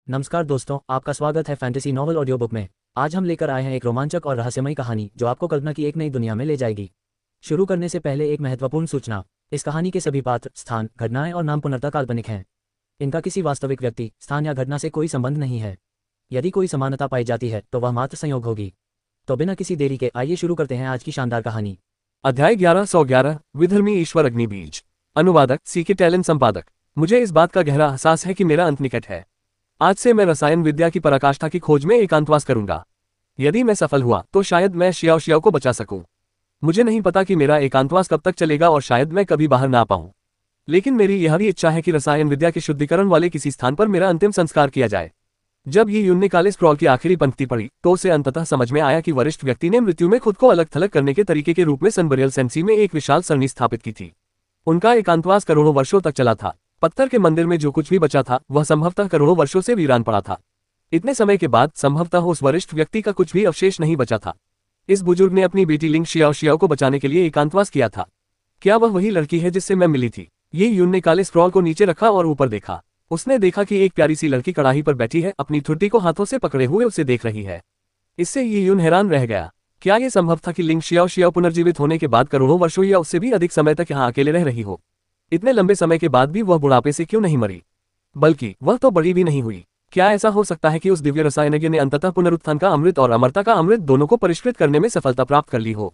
नमस्कार दोस्तों, आपका स्वागत है फैंटेसी नॉवल ऑडियो बुक में। आज हम लेकर आए हैं एक रोमांचक और रहस्यमयी कहानी जो आपको कल्पना की एक नई दुनिया में ले जाएगी। शुरू करने से पहले एक महत्वपूर्ण सूचना। इस कहानी के सभी पात्र, स्थान, घटनाएं और नाम पूर्णतः काल्पनिक हैं। इनका किसी वास्तविक व्यक्ति, स्थान या घटना से कोई संबंध नहीं है। यदि कोई समानता पाई जाती है तो वह मात्र संयोग होगी। तो बिना किसी देरी के आइए शुरू करते हैं आज की शानदार कहानी। अध्याय 1111 विधर्मी ईश्वर अग्निबीज। अनुवादक सीके टैलेंट संपादक। मुझे इस बात का गहरा एहसास है कि मेरा अंत निकट है। आज से मैं रसायन विद्या की पराकाष्ठा की खोज में एकांतवास करूंगा। यदि मैं सफल हुआ तो शायद मैं शियाओ शियाओ को बचा सकूं। मुझे नहीं पता कि मेरा एकांतवास कब तक चलेगा और शायद मैं कभी बाहर ना पाऊं। लेकिन मेरी यह भी इच्छा है कि रसायन विद्या के शुद्धिकरण वाले किसी स्थान पर मेरा अंतिम संस्कार किया जाए। जब ये यून ने काले स्क्रॉल की आखिरी पंक्ति पढ़ी तो उसे अंततः समझ में आया कि वरिष्ठ व्यक्ति ने मृत्यु में खुद को अलग थलग करने के तरीके के रूप में सनबरियल सेंसी में एक विशाल सरणी स्थापित की थी। उनका एकांतवास करोड़ों वर्षों तक चला था। पत्थर के मंदिर में जो कुछ भी बचा था वह संभवतः करोड़ों वर्षों से वीरान पड़ा था। इतने समय के बाद संभवतः उस वरिष्ठ व्यक्ति का कुछ भी अवशेष नहीं बचा था। इस बुजुर्ग ने अपनी बेटी लिंग शियाओ शियाओ को बचाने के लिए एकांतवास किया था। क्या वह वही लड़की है जिससे मैं मिली थी? ये यून ने काले स्क्रॉल को नीचे रखा और ऊपर देखा। उसने देखा कि एक प्यारी सी लड़की कड़ाही पर बैठी है, अपनी ठुड्डी को हाथों से पकड़े हुए उसे देख रही है। इससे ये यून हैरान रह गया। क्या यह संभव था कि लिंग शियाओ शियाओ पुनर्जीवित होने के बाद करोड़ों वर्षों या उससे भी अधिक समय तक यहाँ अकेले रह रही हो? इतने लंबे समय के बाद भी वह बुढ़ापे से क्यों नहीं मरी? बल्कि वह तो बड़ी भी नहीं हुई। क्या ऐसा हो सकता है कि उस दिव्य रसायनज्ञ ने अंततः पुनरुत्थान का अमृत और अमरता का अमृत दोनों को परिष्कृत करने में सफलता प्राप्त कर ली हो?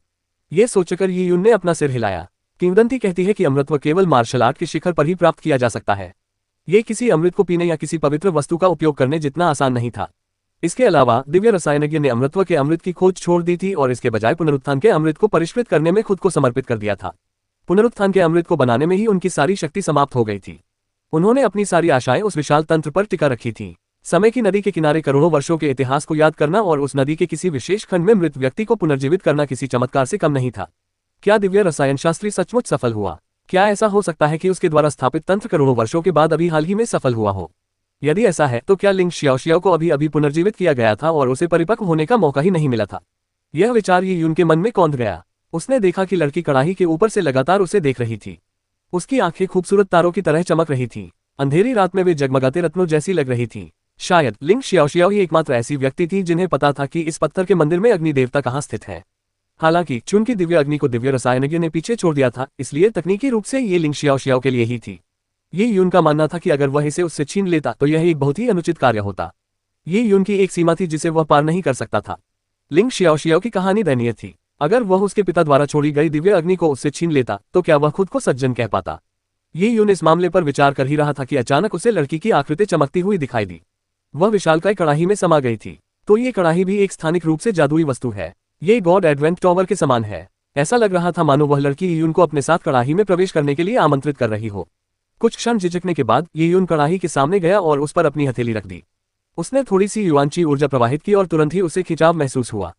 ये सोचकर ये यून ने अपना सिर हिलाया। किंवदंती कहती है कि अमृतत्व केवल मार्शल आर्ट के शिखर पर ही प्राप्त किया जा सकता है। ये किसी अमृत को पीने या किसी पवित्र वस्तु का उपयोग करने जितना आसान नहीं था। इसके अलावा दिव्य रसायनज्ञ ने अमृतत्व के अमृत की खोज छोड़ दी थी और इसके बजाय पुनरुत्थान के अमृत को परिष्कृत करने में खुद को समर्पित कर दिया था। पुनरुत्थान के अमृत को बनाने में ही उनकी सारी शक्ति समाप्त हो गई थी। उन्होंने अपनी सारी आशाएं उस विशाल तंत्र पर टिका रखी थी। समय की नदी के किनारे करोड़ों वर्षों के इतिहास को याद करना और उस नदी के किसी विशेष खंड में मृत व्यक्ति को पुनर्जीवित करना किसी चमत्कार से कम नहीं था। क्या दिव्य रसायन शास्त्री सचमुच सफल हुआ? क्या ऐसा हो सकता है कि उसके द्वारा स्थापित तंत्र करोड़ों वर्षों के बाद अभी हाल ही में सफल हुआ हो? यदि ऐसा है तो क्या लिंग शियाओ शियाओ को अभी अभी पुनर्जीवित किया गया था और उसे परिपक्व होने का मौका ही नहीं मिला था? यह विचार ये यून के मन में कौंध गया। उसने देखा कि लड़की कड़ाही के ऊपर से लगातार उसे देख रही थी। उसकी आंखें खूबसूरत तारों की तरह चमक रही थीं। अंधेरी रात में वे जगमगाते रत्नों जैसी लग रही थीं। शायद लिंग शियाओ शियाओ ही एकमात्र ऐसी व्यक्ति थी जिन्हें पता था कि इस पत्थर के मंदिर में अग्नि देवता कहाँ स्थित है। हालांकि चुन दिव्य अग्नि को दिव्य रसायनज्ञ ने पीछे छोड़ दिया था, इसलिए तकनीकी रूप से ये लिंग शियाओ शियाओ के लिए ही थी। ये यून का मानना था कि अगर वह इसे उससे छीन लेता तो यह एक बहुत ही अनुचित कार्य होता। ये यून की एक सीमा थी जिसे वह पार नहीं कर सकता था। लिंग शियाओ शियाओ की कहानी दयनीय थी। अगर वह उसके पिता द्वारा छोड़ी गई दिव्य अग्नि को उससे छीन लेता तो क्या वह खुद को सज्जन कह पाता? ये यून इस मामले पर विचार कर ही रहा था कि अचानक उसे लड़की की आकृति चमकती हुई दिखाई दी। वह विशालकाय कड़ाही में समा गई थी। तो ये कड़ाही भी एक स्थानिक रूप से जादुई वस्तु है। ये गॉड एडवेंट टॉवर के समान है। ऐसा लग रहा था मानो वह लड़की यून को अपने साथ कड़ाही में प्रवेश करने के लिए आमंत्रित कर रही हो। कुछ क्षण झिझकने के बाद ये यून कड़ाही के सामने गया और उस पर अपनी हथेली रख दी। उसने थोड़ी सी युआनची ऊर्जा प्रवाहित की और तुरंत ही उसे खिंचाव महसूस हुआ।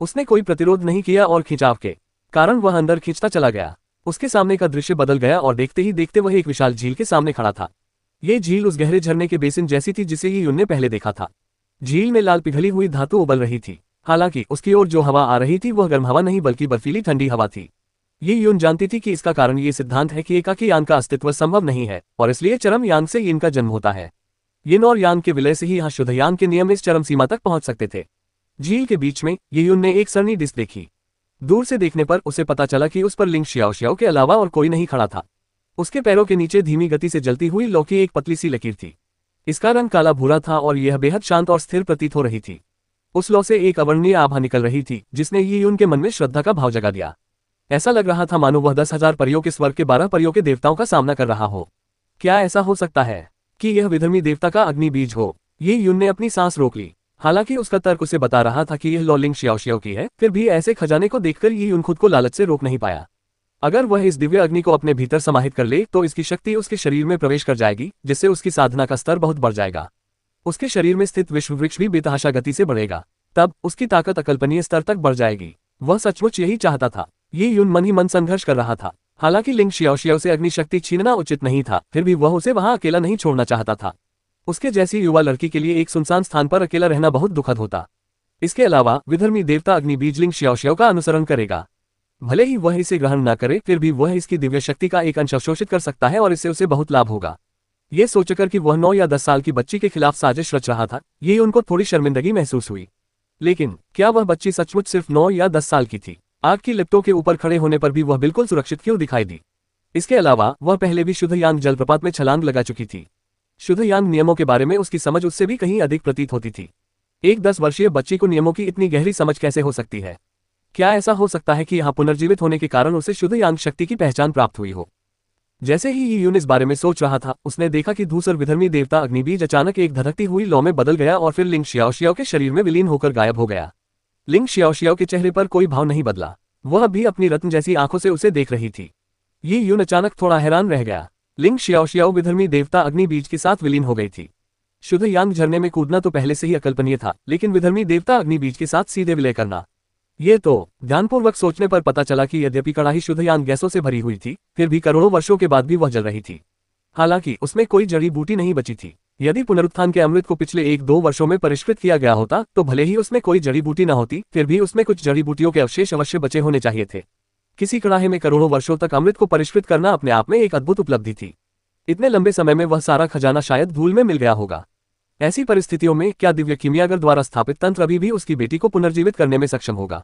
उसने कोई प्रतिरोध नहीं किया और खिंचाव के कारण वह अंदर खींचता चला गया। उसके सामने का दृश्य बदल गया और देखते ही देखते वह एक विशाल झील के सामने खड़ा था। ये झील उस गहरे झरने के बेसिन जैसी थी जिसे ये यून ने पहले देखा था। झील में लाल पिघली हुई धातु उबल रही थी। हालांकि उसकी ओर जो हवा आ रही थी वह गर्म हवा नहीं बल्कि बर्फीली ठंडी हवा थी। ये यून जानती थी कि इसका कारण ये सिद्धांत है कि एकाकी यान का अस्तित्व संभव नहीं है और इसलिए चरम यान से यिन का जन्म होता है। यिन और यान के विलय से ही यहाँ शुद्ध यान के नियम इस चरम सीमा तक पहुंच सकते थे। झील के बीच में ये यून ने एक सरनी डिस्क देखी। दूर से देखने पर उसे पता चला कि उस पर लिंग शियाओ शियाओ के अलावा और कोई नहीं खड़ा था। उसके पैरों के नीचे धीमी गति से जलती हुई लौ की एक पतली सी लकीर थी। इसका रंग काला भूरा था और यह बेहद शांत और स्थिर प्रतीत हो रही थी। उस लौ से एक अवर्णनीय आभा निकल रही थी जिसने ये यून के मन में श्रद्धा का भाव जगा दिया। ऐसा लग रहा था मानो वह 10,000 परियों के स्वर्ग के 12 परियों के देवताओं का सामना कर रहा हो। क्या ऐसा हो सकता है कि यह विधर्मी देवता का अग्नि बीज हो? ये यून ने अपनी सांस रोक ली। हालांकि उसका तर्क उसे बता रहा था कि यह लौ लिंग शियाओ शियाओ की है, फिर भी ऐसे खजाने को देखकर ये यून खुद को लालच से रोक नहीं पाया। अगर वह इस दिव्य अग्नि को अपने भीतर समाहित कर ले तो इसकी शक्ति उसके शरीर में प्रवेश कर जाएगी, जिससे उसकी साधना का स्तर बहुत बढ़ जाएगा। उसके शरीर में स्थित विश्व वृक्ष भी बेतहाशा गति से बढ़ेगा। तब उसकी ताकत अकल्पनीय स्तर तक बढ़ जाएगी। वह सचमुच यही चाहता था। ये यून मन ही मन संघर्ष कर रहा था। हालांकि लिंग शियाओ शियाओ से अग्नि शक्ति छीनना उचित नहीं था, फिर भी वह उसे वहां अकेला नहीं छोड़ना चाहता था। उसके जैसी युवा लड़की के लिए एक सुनसान स्थान पर अकेला रहना बहुत दुखद होता। इसके अलावा विधर्मी देवता अग्नि बीज लिंग शियाओ शियाओ का अनुसरण करेगा। भले ही वह इसे ग्रहण न करे, फिर भी वह इसकी दिव्य शक्ति का एक अंश अवशोषित कर सकता है और इससे उसे बहुत लाभ होगा। ये सोचकर कि वह 9 या 10 साल की बच्ची के खिलाफ साजिश रच रहा था, ये उनको थोड़ी शर्मिंदगी महसूस हुई। लेकिन क्या वह बच्ची सचमुच सिर्फ 9 या 10 साल की थी? आग की लिप्टों के ऊपर खड़े होने पर भी वह बिल्कुल सुरक्षित क्यों दिखाई दी? इसके अलावा वह पहले भी शुद्धयांग जलप्रपात में छलांग लगा चुकी थी। शुद्धयांग नियमों के बारे में उसकी समझ उससे भी कहीं अधिक प्रतीत होती थी। एक 10 वर्षीय बच्ची को नियमों की इतनी गहरी समझ कैसे हो सकती है? क्या ऐसा हो सकता है कि यहाँ पुनर्जीवित होने के कारण उसे शुद्धयांग शक्ति की पहचान प्राप्त हुई हो? जैसे ही ये यून इस बारे में सोच रहा था, उसने देखा कि धूसर विधर्मी देवता अग्निबीज अचानक एक धधकती हुई लौ में बदल गया और फिर लिंग शियाओशियाओ के शरीर में विलीन होकर गायब हो गया। लिंग शियाओशियाओ के चेहरे पर कोई भाव नहीं बदला, वह भी अपनी रत्न जैसी आंखों से उसे देख रही थी। ये यून अचानक थोड़ा हैरान रह गया। लिंग शियाओशियाओ विधर्मी देवता अग्निबीज के साथ विलीन हो गई थी। शुद्ध यांग झरने में कूदना तो पहले से ही अकल्पनीय था, लेकिन विधर्मी देवता अग्निबीज के साथ सीधे विलय करना, ये तो ध्यानपूर्वक सोचने पर पता चला कि यद्यपि कड़ाही शुद्धयांग गैसों से भरी हुई थी, फिर भी करोड़ों वर्षों के बाद भी वह जल रही थी। हालांकि उसमें कोई जड़ी बूटी नहीं बची थी। यदि पुनरुत्थान के अमृत को पिछले 1-2 वर्षों में परिष्कृत किया गया होता तो भले ही उसमें कोई जड़ी बूटी न होती, फिर भी उसमें कुछ जड़ी बूटियों के अवशेष अवश्य बचे होने चाहिए थे। किसी कड़ाहे में करोड़ों वर्षों तक अमृत को परिष्कृत करना अपने आप में एक अद्भुत उपलब्धि थी। इतने लंबे समय में वह सारा खजाना शायद धूल में मिल गया होगा। ऐसी परिस्थितियों में क्या दिव्य कीमियागर द्वारा स्थापित तंत्र अभी भी उसकी बेटी को पुनर्जीवित करने में सक्षम होगा?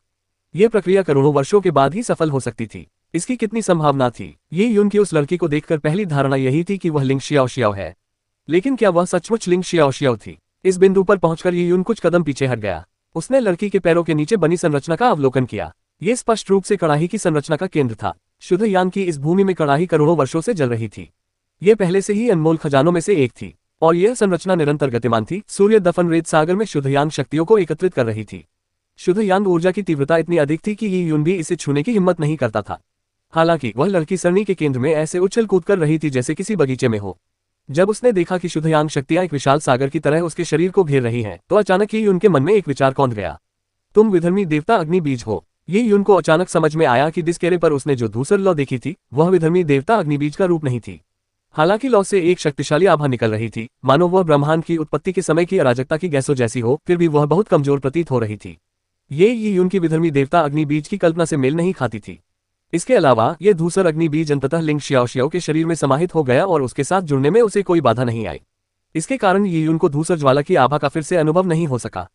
यह प्रक्रिया करोड़ों वर्षों के बाद ही सफल हो सकती थी। इसकी कितनी संभावना थी? ये यून की उस लड़की को देखकर पहली धारणा यही थी कि वह लिंग शियाओशियाओ है। लेकिन क्या वह सचमुच लिंग शियाओशियाओ थी? इस बिंदु पर पहुंचकर ये यून कुछ कदम पीछे हट गया। उसने लड़की के पैरों के नीचे बनी संरचना का अवलोकन किया। ये स्पष्ट रूप से कड़ाही की संरचना का केंद्र था। शुद्ध यांग की इस भूमि में कड़ाही करोड़ों वर्षों से जल रही थी। ये पहले से ही अनमोल खजानों में से एक थी, और यह संरचना निरंतर गतिमान थी। सूर्य दफन रेत सागर में शुद्ध यांग शक्तियों को एकत्रित कर रही थी। शुद्ध यांग ऊर्जा की तीव्रता इतनी अधिक थी कि ये यून भी इसे छूने की हिम्मत नहीं करता था। हालांकि वह लड़की सरनी के केंद्र में ऐसे उछल कूद कर रही थी जैसे किसी बगीचे में हो। जब उसने देखा कि शुद्ध यांग शक्तियां एक विशाल सागर की तरह उसके शरीर को घेर रही हैं, तो अचानक ही उनके मन में एक विचार कौंध गया। तुम विधर्मी देवता अग्निबीज हो। ये यून को अचानक समझ में आया कि जिस चेहरे पर उसने जो धूसर लौ देखी थी, वह विधर्मी देवता अग्निबीज का रूप नहीं थी। हालांकि लौ से एक शक्तिशाली आभा निकल रही थी, मानो वह ब्रह्मांड की उत्पत्ति के समय की अराजकता की गैसों जैसी हो, फिर भी वह बहुत कमजोर प्रतीत हो रही थी। ये यून की विधर्मी देवता अग्निबीज की कल्पना से मेल नहीं खाती थी। इसके अलावा ये धूसर अग्निबीज अंततः लिंग शियाओशियाओ के शरीर में समाहित हो गया और उसके साथ जुड़ने में उसे कोई बाधा नहीं आई। इसके कारण ये यून को धूसर ज्वाला की आभा का फिर से अनुभव नहीं हो सका।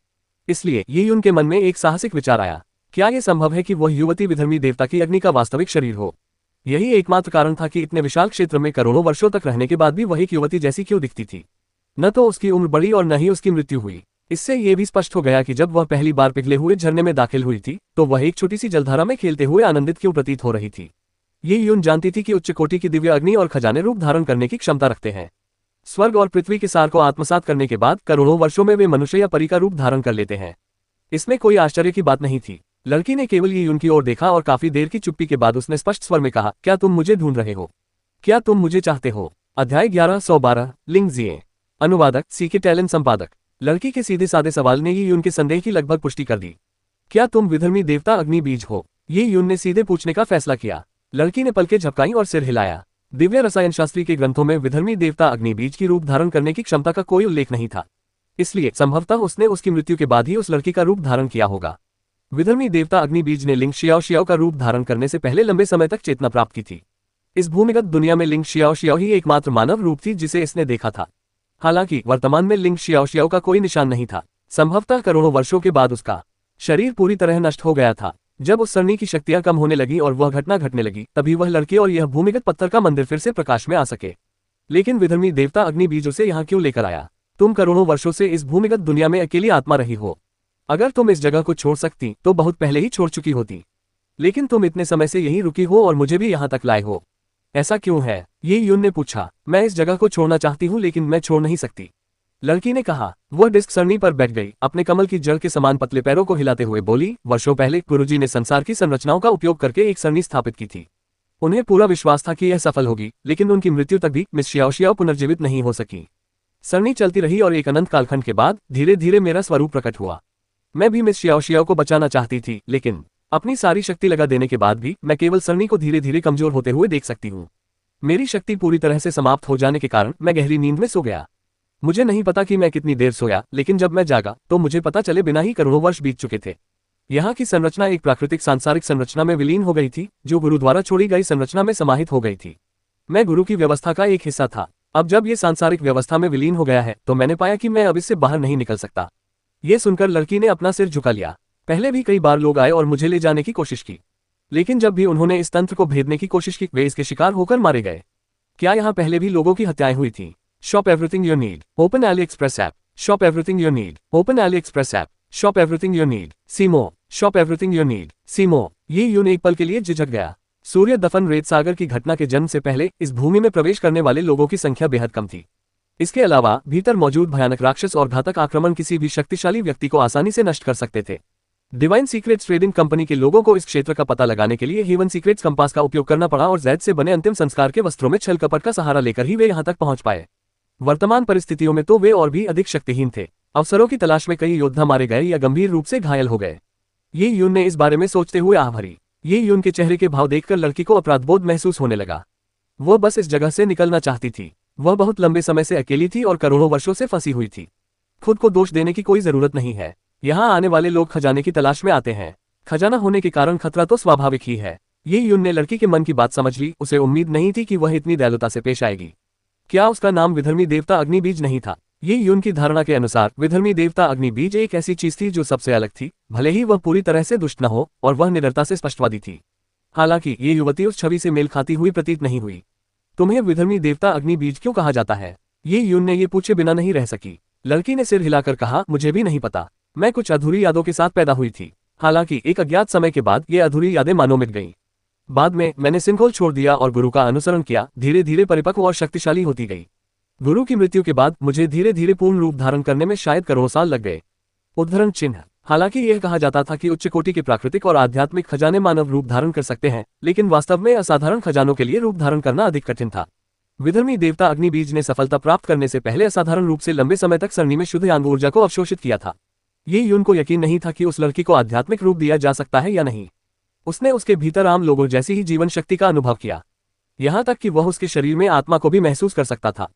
इसलिए ये यून के मन में एक साहसिक विचार आया। क्या यह संभव है कि वह युवती विधर्मी देवता की अग्नि का वास्तविक शरीर हो? यही एकमात्र कारण था कि इतने विशाल क्षेत्र में करोड़ों वर्षों तक रहने के बाद भी वह एक युवती जैसी क्यों दिखती थी। न तो उसकी उम्र बढ़ी और न ही उसकी मृत्यु हुई। इससे यह भी स्पष्ट हो गया कि जब वह पहली बार पिघले हुए झरने में दाखिल हुई थी, तो वह एक छोटी सी जलधारा में खेलते हुए आनंदित क्यों प्रतीत हो रही थी। ये यून जानती थी कि उच्च कोटि की दिव्य अग्नि और खजाने रूप धारण करने की क्षमता रखते हैं। स्वर्ग और पृथ्वी के सार को आत्मसात करने के बाद करोड़ों वर्षों में वे मनुष्य या परी का रूप धारण कर लेते हैं। इसमें कोई आश्चर्य की बात नहीं थी। लड़की ने केवल ये यून की ओर देखा और काफी देर की चुप्पी के बाद उसने स्पष्ट स्वर में कहा, क्या तुम मुझे ढूंढ रहे हो? क्या तुम मुझे चाहते हो? अध्याय 1112 लिंग जिए। अनुवादक सीके टैलेंट संपादक। लड़की के सीधे सादे सवाल ने ये यून के संदेह की लगभग पुष्टि कर दी। क्या तुम विधर्मी देवता अग्निबीज हो? ये यून ने सीधे पूछने का फैसला किया। लड़की ने पलकें झपकाई और सिर हिलाया। दिव्य रसायन शास्त्री के ग्रंथों में विधर्मी देवता अग्निबीज की रूप धारण करने की क्षमता का कोई उल्लेख नहीं था। इसलिए संभवतः उसने उसकी मृत्यु के बाद ही उस लड़की का रूप धारण किया होगा। विधर्मी देवता अग्निबीज ने लिंग शियाओशियाओ का रूप धारण करने से पहले लंबे समय तक चेतना प्राप्त की थी। इस भूमिगत दुनिया में लिंग शियाओशियाओ ही एकमात्र मानव रूप थी जिसे इसने देखा था। हालांकि वर्तमान में लिंग शियाओशियाओ का कोई निशान नहीं था। संभवतः करोड़ों वर्षों के बाद उसका शरीर पूरी तरह नष्ट हो गया था। जब उस सरनी की शक्तियां कम होने लगी और वह घटना घटने लगी, तभी वह लड़की और यह भूमिगत पत्थर का मंदिर फिर से प्रकाश में आ सके। लेकिन विधर्मी देवता अग्निबीज उसे यहाँ क्यों लेकर आया? तुम करोड़ों वर्षों से इस भूमिगत दुनिया में अकेली आत्मा रही हो। अगर तुम इस जगह को छोड़ सकती तो बहुत पहले ही छोड़ चुकी होती। लेकिन तुम इतने समय से यहीं रुकी हो और मुझे भी यहाँ तक लाए हो। ऐसा क्यों है? ये यून ने पूछा। मैं इस जगह को छोड़ना चाहती हूँ, लेकिन मैं छोड़ नहीं सकती। लड़की ने कहा। वह डिस्क सरनी पर बैठ गई, अपने कमल की जड़ के समान पतले पैरों को हिलाते हुए बोली, वर्षों पहले गुरुजी ने संसार की संरचनाओं का उपयोग करके एक सरनी स्थापित की थी। उन्हें पूरा विश्वास था कि यह सफल होगी, लेकिन उनकी मृत्यु तक भी मिस शियाओशियाओ पुनर्जीवित नहीं हो सकी। सरनी चलती रही और एक अनंत कालखंड के बाद धीरे धीरे मेरा स्वरूप प्रकट हुआ। मैं भी मिस शियाओशियाओ को बचाना चाहती थी, लेकिन अपनी सारी शक्ति लगा देने के बाद भी मैं केवल सरनी को धीरे धीरे कमजोर होते हुए देख सकती हूँ। मेरी शक्ति पूरी तरह से समाप्त हो जाने के कारण मैं गहरी नींद में सो गया। मुझे नहीं पता कि मैं कितनी देर सोया, लेकिन जब मैं जागा तो मुझे पता चले बिना ही करोड़ों वर्ष बीत चुके थे। यहाँ की संरचना एक प्राकृतिक सांसारिक संरचना में विलीन हो गई थी, जो गुरु द्वारा छोड़ी गई संरचना में समाहित हो गई थी। मैं गुरु की व्यवस्था का एक हिस्सा था। अब जब ये सांसारिक व्यवस्था में विलीन हो गया है तो मैंने पाया कि मैं अब इससे बाहर नहीं निकल सकता। ये सुनकर लड़की ने अपना सिर झुका लिया। पहले भी कई बार लोग आए और मुझे ले जाने की कोशिश की, लेकिन जब भी उन्होंने इस तंत्र को भेदने की कोशिश की वे इसके शिकार होकर मारे गए। क्या यहाँ पहले भी लोगों की हत्याएं हुई थी? Shop everything you need, open AliExpress app. Shop everything you need, open AliExpress app. Shop everything you need, सीमो। शॉप एवरीथिंग यू नीड, सीमो। ये यून एक पल के लिए झिझक गया। सूर्य दफन रेत सागर की घटना के जन्म से पहले इस भूमि में प्रवेश करने वाले लोगों की संख्या बेहद कम थी। इसके अलावा भीतर मौजूद भयानक राक्षस और घातक आक्रमण किसी भी शक्तिशाली व्यक्ति को आसानी से नष्ट कर सकते थे। डिवाइन सीक्रेट्स ट्रेडिंग कंपनी के लोगों को इस क्षेत्र का पता लगाने के लिए हेवन सीक्रेट्स कंपास का उपयोग करना पड़ा और जैद से बने अंतिम संस्कार के वस्त्रों में छल कपट का सहारा लेकर ही वे यहाँ तक पहुंच पाए। वर्तमान परिस्थितियों में तो वे और भी अधिक शक्तिहीन थे। अवसरों की तलाश में कई योद्धा मारे गए या गंभीर रूप से घायल हो गए। ये यून ने इस बारे में सोचते हुए आह भरी। ये यून के चेहरे के भाव देखकर लड़की को अपराधबोध महसूस होने लगा। वो बस इस जगह से निकलना चाहती थी। वह बहुत लंबे समय से अकेली थी और करोड़ों वर्षों से फंसी हुई थी। खुद को दोष देने की कोई जरूरत नहीं है। यहाँ आने वाले लोग खजाने की तलाश में आते हैं। खजाना होने के कारण खतरा तो स्वाभाविक ही है। ये यून ने लड़की के मन की बात समझ ली। उसे उम्मीद नहीं थी कि वह इतनी दयालुता से पेश आएगी। क्या उसका नाम विधर्मी देवता अग्निबीज नहीं था? ये यून की धारणा के अनुसार विधर्मी देवता अग्निबीज एक ऐसी चीज थी जो सबसे अलग थी, भले ही वह पूरी तरह से दुष्ट न हो, और वह निडरता से स्पष्टवादी थी। हालांकि ये युवती उस छवि से मेल खाती हुई प्रतीत नहीं हुई। तुम्हें विधर्मी देवता अग्निबीज क्यों कहा जाता है? ये यून ने ये पूछे बिना नहीं रह सकी। लड़की ने सिर हिलाकर कहा, मुझे भी नहीं पता। मैं कुछ अधूरी यादों के साथ पैदा हुई थी। हालांकि एक अज्ञात समय के बाद ये अधूरी यादें मानो मिट गईं। बाद में मैंने सिंघोल छोड़ दिया और गुरु का अनुसरण किया। धीरे धीरे परिपक्व और शक्तिशाली होती गई। गुरु की मृत्यु के बाद मुझे धीरे धीरे पूर्ण रूप धारण करने में शायद करोड़ों साल लग गए। उद्धरण चिन्ह। हालांकि यह कहा जाता था कि उच्च कोटि के प्राकृतिक और आध्यात्मिक खजाने मानव रूप धारण कर सकते हैं, लेकिन वास्तव में असाधारण खजानों के लिए रूप धारण करना अधिक कठिन था। विधर्मी देवता अग्निबीज ने सफलता प्राप्त करने से पहले असाधारण रूप से लंबे समय तक सरणी में शुद्ध यांग ऊर्जा को अवशोषित किया था। ये यून को यकीन नहीं था कि उस लड़की को आध्यात्मिक रूप दिया जा सकता है या नहीं। उसने उसके भीतर आम लोगों जैसी ही जीवन शक्ति का अनुभव किया, यहाँ तक कि वह उसके शरीर में आत्मा को भी महसूस कर सकता था।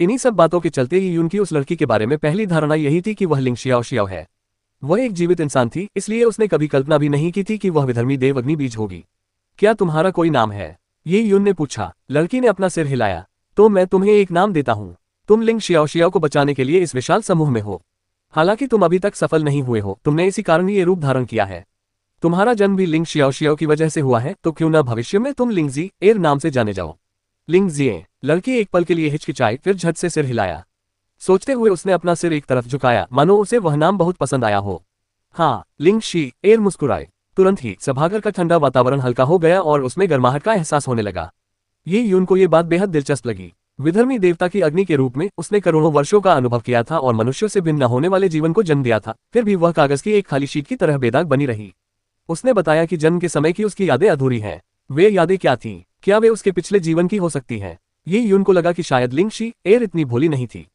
इन्हीं सब बातों के चलते ही यून की उस लड़की के बारे में पहली धारणा यही थी कि वह लिंग शियाओ है। वह एक जीवित इंसान थी, इसलिए उसने कभी कल्पना भी नहीं की थी कि वह विधर्मी देव अग्निबीज होगी। क्या तुम्हारा कोई नाम है? ये यून ने पूछा। लड़की ने अपना सिर हिलाया। तो मैं तुम्हें एक नाम देता हूँ। तुम लिंग शियाओ को बचाने के लिए इस विशाल समूह में हो। हालांकि तुम अभी तक सफल नहीं हुए हो, तुमने इसी कारण ये रूप धारण किया है। तुम्हारा जन्म भी लिंग शियाओ की वजह से हुआ है, तो क्यों न भविष्य में तुम लिंगजी एर नाम से जाने जाओ। लिंगजिए। लड़की एक पल के लिए हिचकिचाई, फिर झट से सिर हिलाया। सोचते हुए उसने अपना सिर एक तरफ झुकाया, मानो उसे वह नाम बहुत पसंद आया हो। हाँ, लिंग शी एर मुस्कुराए। तुरंत ही सभागार का ठंडा वातावरण हल्का हो गया और उसमें गर्माहट का एहसास होने लगा। ये यून को ये बात बेहद दिलचस्प लगी। विधर्मी देवता की अग्नि के रूप में उसने करोड़ों वर्षों का अनुभव किया था और मनुष्यों से भिन्न न होने वाले जीवन को जन्म दिया था, फिर भी वह कागज की एक खाली शीट की तरह बेदाग बनी रही। उसने बताया कि जन्म के समय की उसकी यादें अधूरी हैं। वे यादें क्या थीं? क्या वे उसके पिछले जीवन की हो सकती हैं? ये यून को लगा कि शायद लिंग शी एर इतनी भोली नहीं थी।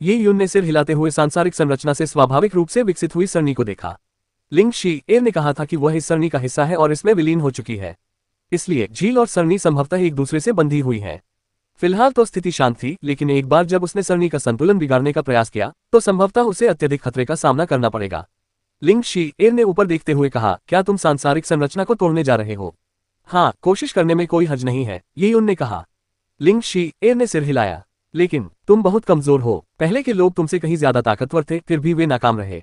ये यून ने सिर हिलाते हुए सांसारिक संरचना से स्वाभाविक रूप से विकसित हुई सरणी को देखा। लिंग शी एर ने कहा था कि वह इस सरणी का हिस्सा है और इसमें विलीन हो चुकी है, इसलिए झील और सरणी संभवतः एक दूसरे से बंधी हुई हैं। फिलहाल तो स्थिति शांत थी, लेकिन एक बार जब उसने सरणी का संतुलन बिगाड़ने का प्रयास किया तो संभवतः उसे अत्यधिक खतरे का सामना करना पड़ेगा। लिंग शी एर ने ऊपर देखते हुए कहा, क्या तुम सांसारिक संरचना को तोड़ने जा रहे हो? हाँ, कोशिश करने में कोई हर्ज नहीं है, ये उनने कहा। लिंग शी एर ने सिर हिलाया। लेकिन तुम बहुत कमजोर हो। पहले के लोग तुमसे कहीं ज्यादा ताकतवर थे, फिर भी वे नाकाम रहे।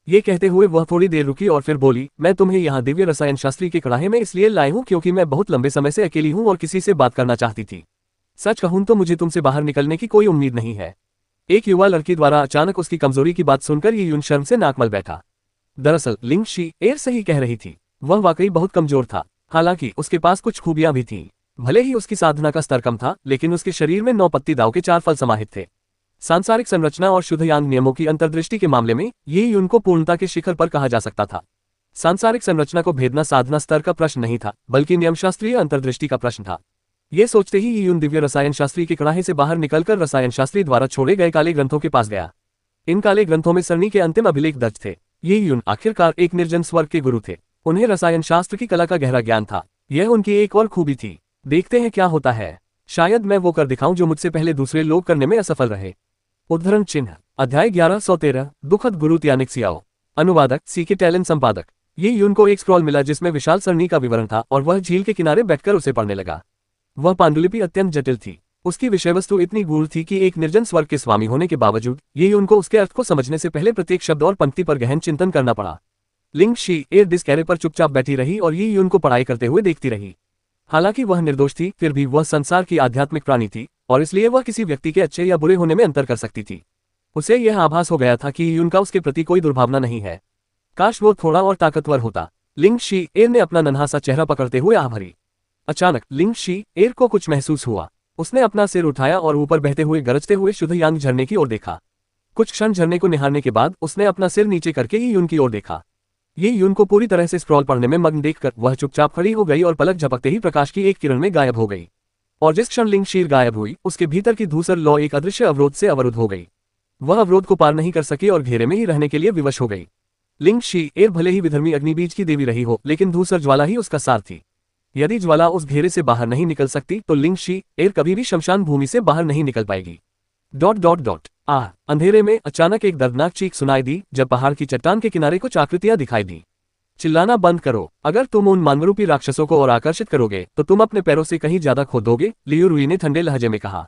ये कहते हुए वह थोड़ी देर रुकी और फिर बोली, मैं तुम्हें यहाँ दिव्य रसायन शास्त्री के कड़ाहे में इसलिए लाई हूँ क्योंकि मैं बहुत लंबे समय से अकेली हूँ और किसी से बात करना चाहती थी। सच कहूँ तो मुझे तुमसे बाहर निकलने की कोई उम्मीद नहीं है। एक युवा लड़की द्वारा अचानक उसकी कमजोरी की बात सुनकर ये यून शर्म से नाक मल बैठा। दरअसल लिंग शी एर सही कह रही थी, वह वाकई बहुत कमजोर था। हालांकि उसके पास कुछ खूबियां भी थीं। भले ही उसकी साधना का स्तर कम था, लेकिन उसके शरीर में 9 पत्ती दाव के 4 फल समाहित थे। सांसारिक संरचना और शुद्ध यांग नियमों की अंतर्दृष्टि के मामले में ये यून को पूर्णता के शिखर पर कहा जा सकता था। सांसारिक संरचना को भेदना साधना स्तर का प्रश्न नहीं था, बल्कि नियमशास्त्रीय अंतर्दृष्टि का प्रश्न था। ये सोचते ही यून दिव्य रसायन शास्त्री के कड़ाहे से बाहर निकलकर रसायन शास्त्री द्वारा छोड़े गए काले ग्रंथों के पास गया। इन काले ग्रंथों में सरणी के अंतिम अभिलेख दर्ज थे। ये यून आखिरकार एक निर्जन स्वर्ग के गुरु थे। उन्हें रसायन शास्त्र की कला का गहरा ज्ञान था। यह उनकी एक और खूबी थी। देखते हैं क्या होता है। शायद मैं वो कर दिखाऊं जो मुझसे पहले दूसरे लोग करने में असफल रहे। उद्धरण चिन्ह। अध्याय 1113 दुखद गुरु त्यानिक सियाओ। अनुवादक सीके टैलेंट संपादक। ये यून को एक स्क्रॉल मिला जिसमें विशाल सरणी का विवरण था और वह झील के किनारे बैठकर उसे पढ़ने लगा। वह पांडुलिपि अत्यंत जटिल थी। उसकी विषय वस्तु इतनी गूढ़ थी कि एक निर्जन स्वर्ग के स्वामी होने के बावजूद ये उनको उसके अर्थ को समझने से पहले प्रत्येक शब्द और पंक्ति पर गहन चिंतन करना पड़ा। लिंग शी एयर डिस्कैरे पर चुपचाप बैठी रही और ये उनको पढ़ाई करते हुए देखती रही। हालांकि वह निर्दोष थी, फिर भी वह संसार की आध्यात्मिक प्राणी थी और इसलिए वह किसी व्यक्ति के अच्छे या बुरे होने में अंतर कर सकती थी। उसे यह आभास हो गया था कि उनका उसके प्रति कोई दुर्भावना नहीं है। काश वो थोड़ा और ताकतवर होता। लिंग शी एयर ने अपना नन्हा सा चेहरा पकड़ते हुए आह भरी। अचानक लिंग शी एयर को कुछ महसूस हुआ। उसने अपना सिर उठाया और ऊपर बहते हुए गरजते हुए शुद्ध यांग झरने की ओर देखा। कुछ क्षण झरने को निहारने के बाद उसने अपना सिर नीचे करके ही यून की ओर देखा। ये यून को पूरी तरह से स्क्रॉल पढ़ने में मग्न देखकर वह चुपचाप खड़ी हो गई और पलक झपकते ही प्रकाश की एक किरण में गायब हो गई। और जिस क्षण लिंग शीर गायब हुई, उसके भीतर की धूसर लौ एक अदृश्य अवरोध से अवरुद्ध हो गई। वह अवरोध को पार नहीं कर सकी और घेरे में ही रहने के लिए विवश हो गई। लिंग शी एयर भले ही विधर्मी अग्निबीज की देवी रही हो, लेकिन धूसर ज्वाला ही उसका सार थी। यदि ज्वाला उस घेरे से बाहर नहीं निकल सकती तो लिंग शी एयर कभी भी शमशान भूमि से बाहर नहीं निकल पाएगी। ... अंधेरे में अचानक एक दर्दनाक चीख सुनाई दी जब पहाड़ की चट्टान के किनारे कुछ आकृतियां दिखाई दी। चिल्लाना बंद करो। अगर तुम उन मानवरूपी राक्षसों को और आकर्षित करोगे तो तुम अपने पैरों से कहीं ज्यादा खो दोगे, लियू रुई ने ठंडे लहजे में कहा।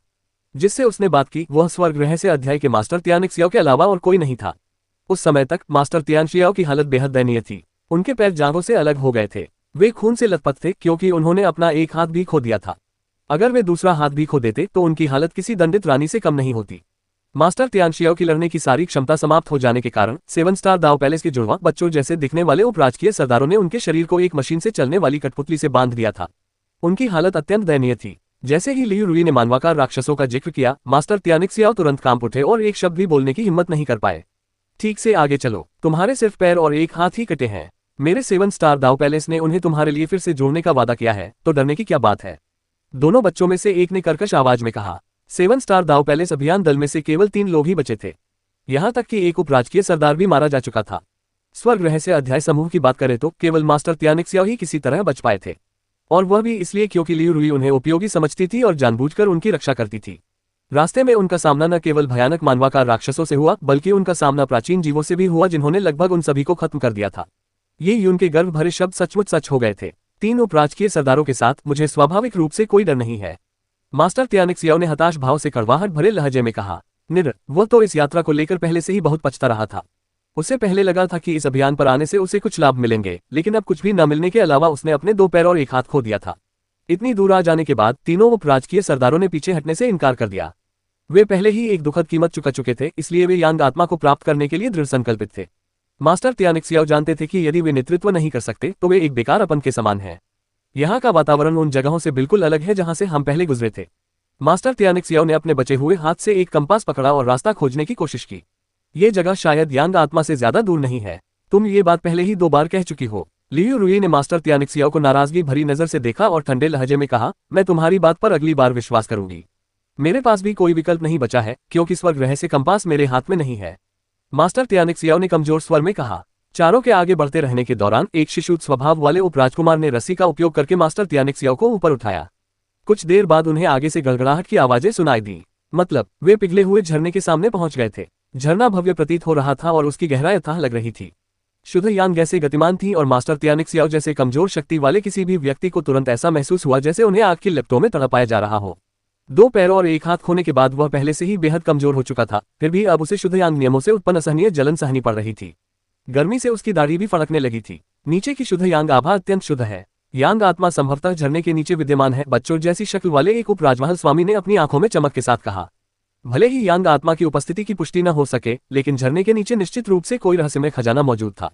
जिससे उसने बात की वह स्वर्ग ग्रह से अध्याय के मास्टर तियानिक्सियाओ के अलावा और कोई नहीं था। उस समय तक मास्टर तियानशियाओ की हालत बेहद दयनीय थी। उनके पैर जांघों से अलग हो गए थे। वे खून से लथपथ थे क्योंकि उन्होंने अपना एक हाथ भी खो दिया था। अगर वे दूसरा हाथ भी खो देते तो उनकी हालत किसी दंडित रानी से कम नहीं होती। मास्टर तियानशियाओ की लड़ने की सारी क्षमता समाप्त हो जाने के कारण 7 स्टार दाव पैलेस के जुड़वा बच्चों जैसे दिखने वाले उपराजकीय सरदारों ने उनके शरीर को एक मशीन से चलने वाली कठपुतली से बांध दिया था। उनकी हालत अत्यंत दयनीय थी। जैसे ही लियू रुई ने मानवाकार राक्षसों का जिक्र किया, मास्टर तियानिक्सियाओ तुरंत कांप उठे और एक शब्द भी बोलने की हिम्मत नहीं कर पाए। ठीक से आगे चलो, तुम्हारे सिर्फ पैर और एक हाथ ही कटे हैं। मेरे 7 स्टार दाव पैलेस ने उन्हें तुम्हारे लिए फिर से जोड़ने का वादा किया है, तो डरने की क्या बात है? दोनों बच्चों में से एक ने कर्कश आवाज में कहा। 7 स्टार दाव पैलेस अभियान दल में से केवल 3 लोग ही बचे थे। यहां तक कि एक उपराजकीय सरदार भी मारा जा चुका था। स्वर्ग रहस्य अध्याय समूह की बात करें तो केवल मास्टर तियानिक्सियाओ ही किसी तरह बच पाए थे, और वह भी इसलिए क्योंकि लियू रुई उन्हें उपयोगी समझती थी और जानबूझकर उनकी रक्षा करती थी। रास्ते में उनका सामना न केवल भयानक मानवाकार राक्षसों से हुआ, बल्कि उनका सामना प्राचीन जीवों से भी हुआ जिन्होंने लगभग उन सभी को खत्म कर दिया था। ये यून के गर्व भरे शब्द सचमुच सच हो गए थे। 3 उपराजकीय सरदारों के साथ मुझे स्वाभाविक रूप से कोई डर नहीं है, मास्टर तियानिक्सियाओ ने हताश भाव से कड़वाहट भरे लहजे में कहा। वह तो इस यात्रा को लेकर पहले से ही बहुत पछता रहा था। उसे पहले लगा था कि इस अभियान पर आने से उसे कुछ लाभ मिलेंगे, लेकिन अब कुछ भी न मिलने के अलावा उसने अपने 2 पैर और एक हाथ खो दिया था। इतनी दूर आ जाने के बाद तीनों उपराजकीय सरदारों ने पीछे हटने से इनकार कर दिया। वे पहले ही एक दुखद कीमत चुका चुके थे, इसलिए वे यांग आत्मा को प्राप्त करने के लिए दृढ़ संकल्पित थे। मास्टर तियानिक्सियाओ जानते थे कि यदि वे नेतृत्व नहीं कर सकते तो वे एक बेकार अपन के समान हैं। यहाँ का वातावरण उन जगहों से बिल्कुल अलग है जहाँ से हम पहले गुजरे थे। मास्टर तियानिक्सियाओ ने अपने बचे हुए हाथ से एक कंपास पकड़ा और रास्ता खोजने की कोशिश की। ये जगह शायद यांग आत्मा से ज्यादा दूर नहीं है। तुम ये बात पहले ही 2 बार कह चुकी हो। लियू रुई ने मास्टर तियानिक्सियाओ को नाराजगी भरी नजर से देखा और ठंडे लहजे में कहा, मैं तुम्हारी बात पर अगली बार विश्वास करूंगी। मेरे पास भी कोई विकल्प नहीं बचा है, क्योंकि स्वर्ग रहस्य कंपास मेरे हाथ में नहीं है। मास्टर तियानिक्सियाओ ने कमजोर स्वर में कहा। चारों के आगे बढ़ते रहने के दौरान एक शिशुत स्वभाव वाले उपराजकुमार ने रस्सी का उपयोग करके मास्टर तियानिक्सियाओ को ऊपर उठाया। कुछ देर बाद उन्हें आगे से गड़गड़ाहट की आवाजें सुनाई दी। मतलब वे पिघले हुए झरने के सामने पहुंच गए थे। झरना भव्य प्रतीत हो रहा था और उसकी गहराई अथाह लग रही थी। शुद्ध यांग जैसे गतिमान थी और मास्टर तियानिक्सियाओ जैसे कमजोर शक्ति वाले किसी भी व्यक्ति को तुरंत ऐसा महसूस हुआ जैसे उन्हें आग की लपटों में तड़पाया जा रहा हो। 2 पैर और एक हाथ खोने के बाद वह पहले से ही बेहद कमजोर हो चुका था, फिर भी अब उसे शुद्ध यांग नियमों से उत्पन्न असहनीय जलन सहनी पड़ रही थी। गर्मी से उसकी दाढ़ी भी फड़कने लगी थी। नीचे की शुद्ध यांग आभा अत्यंत शुद्ध है। यांग आत्मा संभवतः झरने के नीचे विद्यमान है, बच्चों जैसी शक्ल वाले एक उपराजमहल स्वामी ने अपनी आंखों में चमक के साथ कहा। भले ही यांग आत्मा की उपस्थिति की पुष्टि न हो सके, लेकिन झरने के नीचे निश्चित रूप से कोई रहस्यमय खजाना मौजूद था।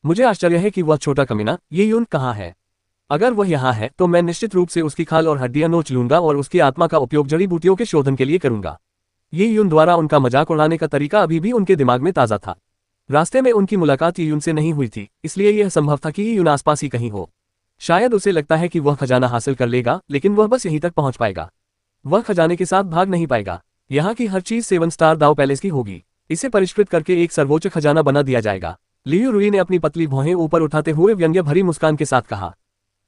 मुझे आश्चर्य है कि वह छोटा कमीना ये यून कहाँ है। अगर वह यहाँ है तो मैं निश्चित रूप से उसकी खाल और हड्डियां नोच लूंगा और उसकी आत्मा का उपयोग जड़ी बूटियों के शोधन के लिए करूंगा। ये यून द्वारा उनका मजाक उड़ाने का तरीका अभी भी उनके दिमाग में ताजा था। रास्ते में उनकी मुलाकात यून से नहीं हुई थी, इसलिए यह संभव था कि यून आसपास ही कहीं हो। शायद उसे लगता है कि वह खजाना हासिल कर लेगा, लेकिन वह बस यहीं तक पहुंच पाएगा। वह खजाने के साथ भाग नहीं पाएगा। यहाँ की हर चीज 7 स्टार दाव पैलेस की होगी। इसे परिष्कृत करके एक सर्वोच्च खजाना बना दिया जाएगा। लियू रुई ने अपनी पतली भौहें ऊपर उठाते हुए व्यंग्य भरी मुस्कान के साथ कहा।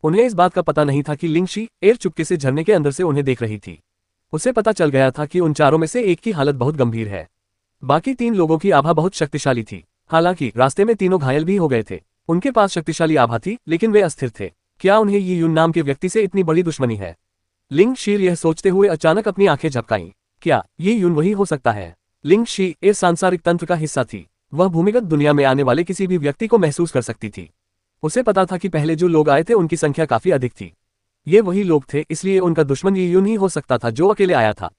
उन्हें इस बात का पता नहीं था कि लिंग शी एयर चुपके से झरने के अंदर से उन्हें देख रही थी। उसे पता चल गया था कि उन चारों में से एक की हालत बहुत गंभीर है। बाकी 3 लोगों की आभा बहुत शक्तिशाली थी। हालांकि रास्ते में तीनों घायल भी हो गए थे। उनके पास शक्तिशाली आभा थी, लेकिन वे अस्थिर थे। क्या उन्हें ये यून नाम के व्यक्ति से इतनी बड़ी दुश्मनी है? लिंग शीर यह सोचते हुए अचानक अपनी आंखें झपकाईं। क्या ये यून वही हो सकता है? लिंग शी एर सांसारिक तंत्र का हिस्सा थी। वह भूमिगत दुनिया में आने वाले किसी भी व्यक्ति को महसूस कर सकती थी। उसे पता था कि पहले जो लोग आए थे उनकी संख्या काफी अधिक थी। ये वही लोग थे, इसलिए उनका दुश्मन ये यून ही हो सकता था जो अकेले आया था।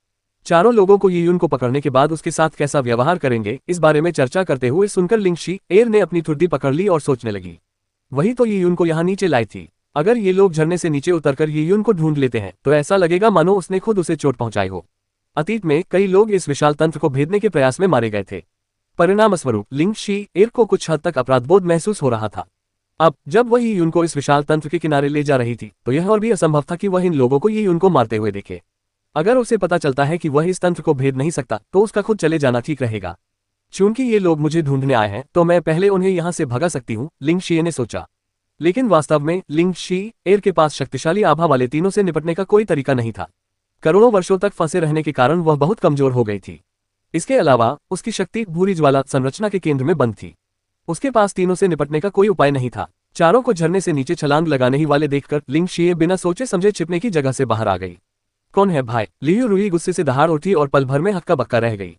चारों लोगों को ये यून को पकड़ने के बाद उसके साथ कैसा व्यवहार करेंगे, इस बारे में चर्चा करते हुए सुनकर लिंग शी एर ने अपनी ठुड्डी पकड़ ली और सोचने लगी। वही तो ये यून को यहाँ नीचे लाई थी। अगर ये लोग झरने से नीचे उतरकर ये यून को ढूंढ लेते हैं तो ऐसा लगेगा मानो उसने खुद उसे चोट पहुंचाई हो। अतीत में कई लोग इस विशाल तंत्र को भेदने के प्रयास में मारे गए थे। परिणामस्वरूप लिंग शी एर को कुछ हद तक अपराधबोध महसूस हो रहा था। अब जब वह ये यून को इस विशाल तंत्र के किनारे ले जा रही थी तो यह और भी असंभव था कि वह इन लोगों को ये यून को मारते हुए देखे। अगर उसे पता चलता है कि वह इस तंत्र को भेद नहीं सकता तो उसका खुद चले जाना ठीक रहेगा। चूंकि ये लोग मुझे ढूंढने आए हैं तो मैं पहले उन्हें यहाँ से भगा सकती हूँ, लिंग शी ने सोचा। लेकिन वास्तव में लिंग शी एर के पास शक्तिशाली आभा वाले तीनों से निपटने का कोई तरीका नहीं था। करोड़ों वर्षों तक फंसे रहने के कारण वह बहुत कमजोर हो गई थी। इसके अलावा उसकी शक्ति भूरी ज्वाला संरचना के केंद्र में बंद थी। उसके पास तीनों से निपटने का कोई उपाय नहीं था। चारों को झरने से नीचे छलांग लगाने ही वाले देखकर लिंग शी बिना सोचे समझे छिपने की जगह से बाहर आ गई। कौन है भाई? लियू रुई गुस्से से दहाड़ उठी और पल भर में हक्का बक्का रह गई।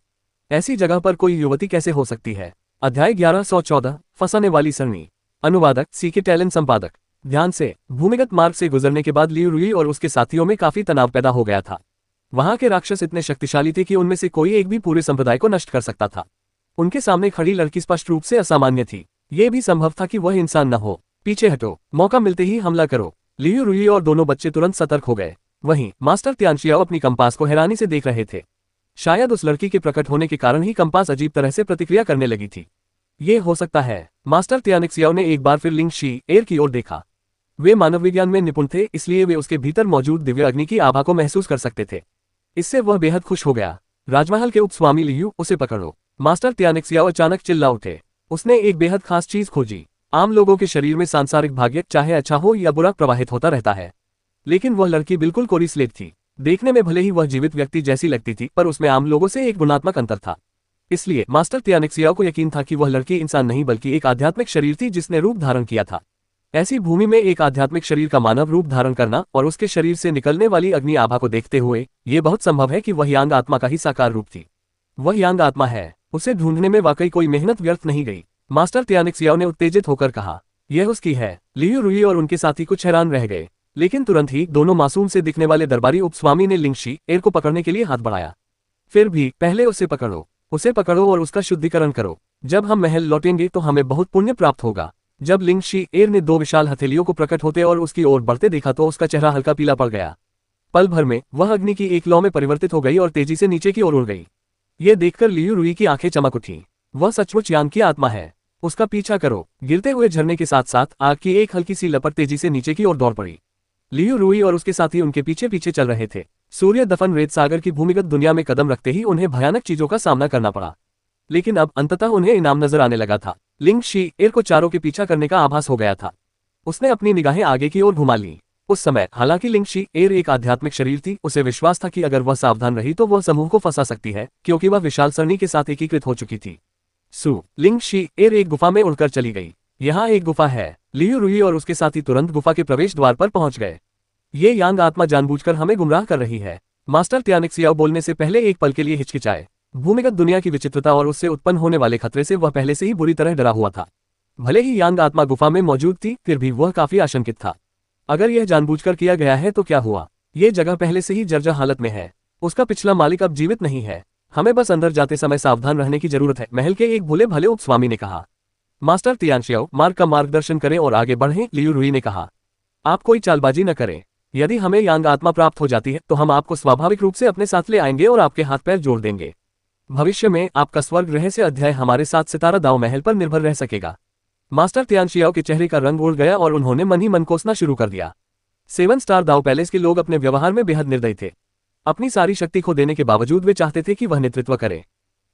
ऐसी जगह पर कोई युवती कैसे हो सकती है? अध्याय 1114 फंसाने वाली सरनी। अनुवादक सीके टैलेंट संपादक। ध्यान से, भूमिगत मार्ग से गुजरने के बाद लियू रुई और उसके साथियों में काफी तनाव पैदा हो गया था। वहां के राक्षस इतने शक्तिशाली थे कि उनमें से कोई एक भी पूरे संप्रदाय को नष्ट कर सकता था। उनके सामने खड़ी लड़की स्पष्ट रूप से असामान्य थी। ये भी संभव था कि वह इंसान न हो। पीछे हटो, मौका मिलते ही हमला करो। लियू रुई और दोनों बच्चे तुरंत सतर्क हो गए। वहीं मास्टर त्यानशियाओ अपनी कंपास को हैरानी से देख रहे थे। शायद उस लड़की के प्रकट होने के कारण ही कंपास अजीब तरह से प्रतिक्रिया करने लगी थी। ये हो सकता है। मास्टर त्यानिक्सियाओ ने एक बार फिर लिंग शी एर की ओर देखा। वे मानव विज्ञान में निपुण थे, इसलिए वे उसके भीतर मौजूद दिव्य अग्नि की आभा को महसूस कर सकते थे। इससे वह बेहद खुश हो गया। राजमहल के उपस्वामी लियू, उसे पकड़ो। मास्टर त्यानिक्सियाओ अचानक चिल्ला उठे। उसने एक बेहद खास चीज खोजी। आम लोगों के शरीर में सांसारिक भाग्य चाहे अच्छा हो या बुरा प्रवाहित होता रहता है, लेकिन वह लड़की बिल्कुल कोरी स्लेट थी। देखने में भले ही वह जीवित व्यक्ति जैसी लगती थी, पर उसमें आम लोगों से एक गुणात्मक अंतर था। इसलिए मास्टर त्यानिक्सियाओ को यकीन था कि वह लड़की इंसान नहीं बल्कि एक आध्यात्मिक शरीर थी जिसने रूप धारण किया था। ऐसी भूमि में एक आध्यात्मिक शरीर का मानव रूप धारण करना और उसके शरीर से निकलने वाली अग्नि आभा को देखते हुए यह बहुत संभव है कि वह यांग आत्मा का ही साकार रूप थी। वह यांग आत्मा है। उसे ढूंढने में वाकई कोई मेहनत व्यर्थ नहीं गई। मास्टर त्यानिक्सियाओ ने उत्तेजित होकर कहा, यह उसकी है। लियू रुई और उनके साथी कुछ हैरान रह गए, लेकिन तुरंत ही दोनों मासूम से दिखने वाले दरबारी उपस्वामी ने लिंग शी एर को पकड़ने के लिए हाथ बढ़ाया। फिर भी पहले उसे पकड़ो और उसका शुद्धिकरण करो। जब हम महल लौटेंगे तो हमें बहुत पुण्य प्राप्त होगा। जब लिंग शी एर ने दो विशाल हथेलियों को प्रकट होते और उसकी ओर बढ़ते देखा तो उसका चेहरा हल्का पीला पड़ गया। पल भर में वह अग्नि की एक लौ में परिवर्तित हो गई और तेजी से नीचे की ओर उड़ गई। ये देखकर लियू रुई की आंखें चमक उठी। वह सचमुच यांग की आत्मा है। उसका पीछा करो। गिरते हुए झरने के साथ साथ आग की एक हल्की सी लपट तेजी से नीचे की ओर दौड़ पड़ी। लियू रुई और उसके साथी उनके पीछे पीछे चल रहे थे। सूर्य दफन रेत सागर की भूमिगत दुनिया में कदम रखते ही उन्हें भयानक चीजों का सामना करना पड़ा, लेकिन अब अंततः उन्हें इनाम नजर आने लगा था। लिंग शी एर को चारों के पीछा करने का आभास हो गया था। उसने अपनी निगाहें आगे की ओर घुमा ली। उस समय हालांकि लिंग शी एर एक आध्यात्मिक शरीर थी, उसे विश्वास था कि अगर वह सावधान रही तो वह समूह को फंसा सकती है, क्योंकि वह विशाल सरणी के साथ एकीकृत हो चुकी थी। लिंग शी एर एक गुफा में उड़कर चली गई। यहाँ एक गुफा है। लियू रुई और उसके साथी तुरंत गुफा के प्रवेश द्वार पर पहुंच गए। ये यांग आत्मा जानबूझकर हमें गुमराह कर रही है। मास्टर त्यानिक्सियाओ बोलने से पहले एक पल के लिए हिचकिचाए। भूमिगत दुनिया की विचित्रता और उससे उत्पन्न होने वाले खतरे से वह पहले से ही बुरी तरह डरा हुआ था। भले ही यांग आत्मा गुफा में मौजूद थी, फिर भी वह काफी आशंकित था। अगर यह जानबूझकर किया गया है तो क्या हुआ? ये जगह पहले से ही जर्जर हालत में है। उसका पिछला मालिक अब जीवित नहीं है। हमें बस अंदर जाते समय सावधान रहने की जरूरत है, महल के एक भोले भाले उपस्वामी ने कहा। मास्टर त्यानशियाओ, मार्ग का मार्गदर्शन करें और आगे बढ़ें, लियू रुई ने कहा। आप कोई चालबाजी न करें। यदि हमें यांग आत्मा प्राप्त हो जाती है तो हम आपको स्वाभाविक रूप से अपने साथ ले आएंगे और आपके हाथ पैर जोड़ देंगे। भविष्य में आपका स्वर्ग रहस्य अध्याय हमारे साथ सितारा दाव महल पर निर्भर रह सकेगा। मास्टर त्यानशियाओ के चेहरे का रंग उड़ गया और उन्होंने मन ही मन कोसना शुरू कर दिया। 7 स्टार दाव पैलेस के लोग अपने व्यवहार में बेहद निर्दयी थे। अपनी सारी शक्ति खो देने के बावजूद वे चाहते थे कि वह नेतृत्व करे।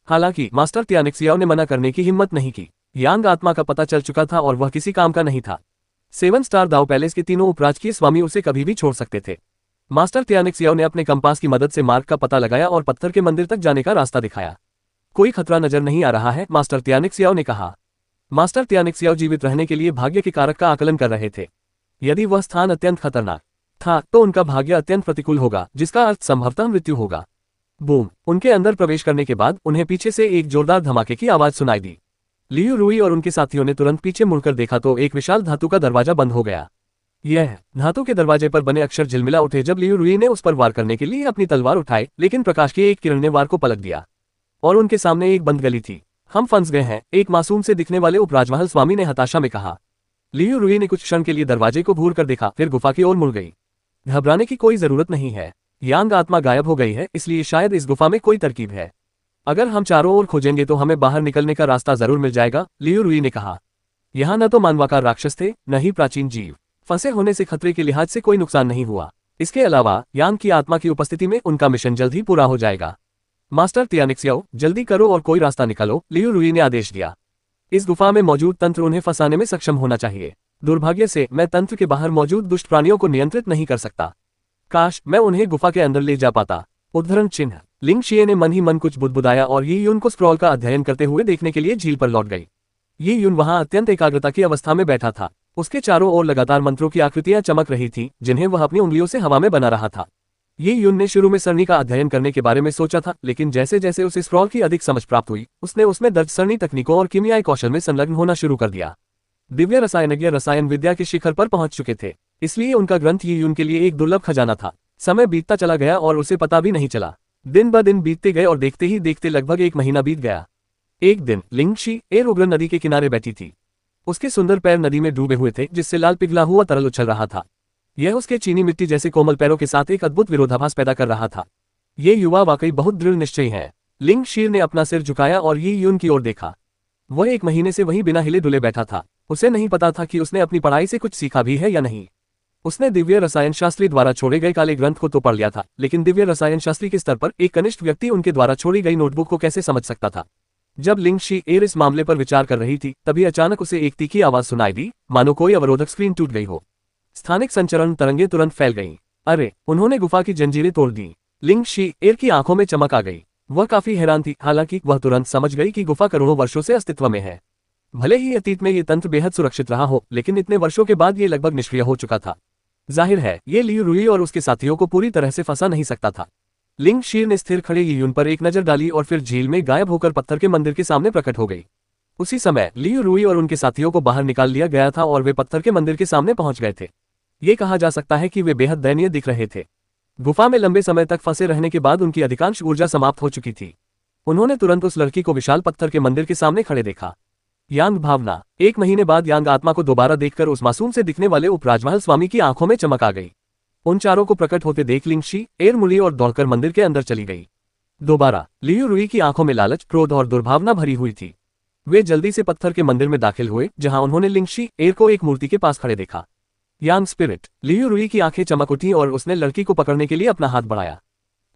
हालांकि मास्टर त्यानिक्सियाओ ने मना करने की हिम्मत नहीं की। यांग आत्मा का पता चल चुका था और वह किसी काम का नहीं था। 7 स्टार दाव पैलेस के तीनों उपराजकीय स्वामी उसे कभी भी छोड़ सकते थे। मास्टर त्यानिक्सियाओ ने अपने कंपास की मदद से मार्ग का पता लगाया और पत्थर के मंदिर तक जाने का रास्ता दिखाया। कोई खतरा नजर नहीं आ रहा है, मास्टर त्यानिक्सियाओ ने कहा। मास्टर त्यानिक्सियाओ जीवित रहने के लिए भाग्य के कारक का आकलन कर रहे थे। यदि वह स्थान अत्यंत खतरनाक था तो उनका भाग्य अत्यंत प्रतिकूल होगा, जिसका अर्थ संभवतः मृत्यु होगा। बूम! उनके अंदर प्रवेश करने के बाद उन्हें पीछे से एक जोरदार धमाके की आवाज सुनाई दी। लियू रुई और उनके साथियों ने तुरंत पीछे मुड़कर देखा तो एक विशाल धातु का दरवाजा बंद हो गया। यह धातु के दरवाजे पर बने अक्षर झिलमिला उठे जब लियू रुई ने उस पर वार करने के लिए अपनी तलवार उठाई, लेकिन प्रकाश की एक किरण ने वार को पलट दिया और उनके सामने एक बंद गली थी। हम फंस गए हैं, एक मासूम से दिखने वाले उपराजमहल स्वामी ने हताशा में कहा। लियू रुई ने कुछ क्षण के लिए दरवाजे को घूर कर देखा, फिर गुफा की ओर मुड़ गई। घबराने की कोई जरूरत नहीं है, यांग आत्मा गायब हो गई है, इसलिए शायद इस गुफा में कोई तरकीब है। अगर हम चारों ओर खोजेंगे तो हमें बाहर निकलने का रास्ता जरूर मिल जाएगा, लियू रुई ने कहा। यहाँ न तो मानवाकार राक्षस थे, न ही प्राचीन जीव। फंसे होने से खतरे के लिहाज से कोई नुकसान नहीं हुआ। इसके अलावा यांग की आत्मा की उपस्थिति में उनका मिशन जल्द ही पूरा हो जाएगा। मास्टर तियानिक्सियाओ, जल्दी करो और कोई रास्ता निकालो, लियू रुई ने आदेश दिया। इस गुफा में मौजूद तंत्र उन्हें फंसाने में सक्षम होना चाहिए। दुर्भाग्य से मैं तंत्र के बाहर मौजूद दुष्ट प्राणियों को नियंत्रित नहीं कर सकता। काश मैं उन्हें गुफा के अंदर ले जा पाता। उद्धरण चिन्ह। लिंग शिये ने मन ही मन कुछ बुदबुदाया और ये यून को स्क्रॉल का अध्ययन करते हुए देखने के लिए झील पर लौट गई। ये यून वहां अत्यंत एकाग्रता की अवस्था में बैठा था। उसके चारों ओर लगातार मंत्रों की आकृतियां चमक रही थी, जिन्हें वह अपनी उंगलियों से हवा में बना रहा था। ये यून ने शुरू में सरणी का अध्ययन करने के बारे में सोचा था, लेकिन जैसे जैसे उसे स्क्रॉल की अधिक समझ प्राप्त हुई, उसने उसमें दर्ज सरणी तकनीकों और कीमियाई कौशल में संलग्न होना शुरू कर दिया। दिव्य रसायनज्ञ रसायन विद्या के शिखर पर पहुंच चुके थे, इसलिए उनका ग्रंथ ये यून के लिए एक दुर्लभ खजाना था। समय बीतता चला गया और उसे पता भी नहीं चला। दिन ब दिन बीतते गए और देखते ही देखते लगभग 1 महीना बीत गया। एक दिन लिंगशी एर उग्र नदी के किनारे बैठी थी। उसके सुंदर पैर नदी में डूबे हुए थे, जिससे लाल पिघला हुआ तरल उछल रहा था। यह उसके चीनी मिट्टी जैसे कोमल पैरों के साथ एक अद्भुत विरोधाभास पैदा कर रहा था। ये युवा वाकई बहुत दृढ़ निश्चयी है। लिंग शीर ने अपना सिर झुकाया और ये यून की ओर देखा। वह 1 महीने से वहीं बिना हिले डुले बैठा था। उसे नहीं पता था कि उसने अपनी पढ़ाई से कुछ सीखा भी है या नहीं। उसने दिव्य रसायन शास्त्री द्वारा छोड़े गए काले ग्रंथ को तो पढ़ लिया था, लेकिन दिव्य रसायन शास्त्री के स्तर पर एक कनिष्ठ व्यक्ति उनके द्वारा छोड़ी गई नोटबुक को कैसे समझ सकता था। जब लिंग शी एर इस मामले पर विचार कर रही थी, तभी अचानक उसे एक तीखी आवाज सुनाई दी, मानो कोई अवरोधक स्क्रीन टूट गई हो। स्थानिक संचरण तरंगे तुरंत फैल गईं। अरे, उन्होंने गुफा की जंजीरें तोड़ दी। लिंग शी एर की आंखों में चमक आ गई। वह काफी हैरान थी, हालांकि वह तुरंत समझ गई कि गुफा करोड़ों वर्षों से अस्तित्व में है। भले ही अतीत में ये तंत्र बेहद सुरक्षित रहा हो, लेकिन इतने वर्षों के बाद ये लगभग निष्क्रिय हो चुका था। जाहिर है, ये लियू रुई और उसके साथियों को पूरी तरह से फंसा नहीं सकता था। लिंग शीर ने स्थिर खड़े यून पर एक नजर डाली और फिर झील में गायब होकर पत्थर के मंदिर के सामने प्रकट हो गई। उसी समय लियू रुई और उनके साथियों को बाहर निकाल लिया गया था और वे पत्थर के मंदिर के सामने पहुंच गए थे। ये कहा जा सकता है कि वे बेहद दयनीय दिख रहे थे। गुफा में लंबे समय तक फंसे रहने के बाद उनकी अधिकांश ऊर्जा समाप्त हो चुकी थी। उन्होंने तुरंत उस लड़की को विशाल पत्थर के मंदिर के सामने खड़े देखा। यांग भावना। 1 महीने बाद यांग आत्मा को दोबारा देखकर उस मासूम से दिखने वाले उपराजमहल स्वामी की आंखों में चमक आ गई। उन चारों को प्रकट होते देख लिंगशी एर मुड़ी और दौड़कर मंदिर के अंदर चली गई। दोबारा लियू रुई की आंखों में लालच, क्रोध और दुर्भावना भरी हुई थी। वे जल्दी से पत्थर के मंदिर में दाखिल हुए, जहां उन्होंने लिंगशी एर को एक मूर्ति के पास खड़े देखा। यांग स्पिरिट। लियू रुई की आंखें चमक उठी और उसने लड़की को पकड़ने के लिए अपना हाथ बढ़ाया।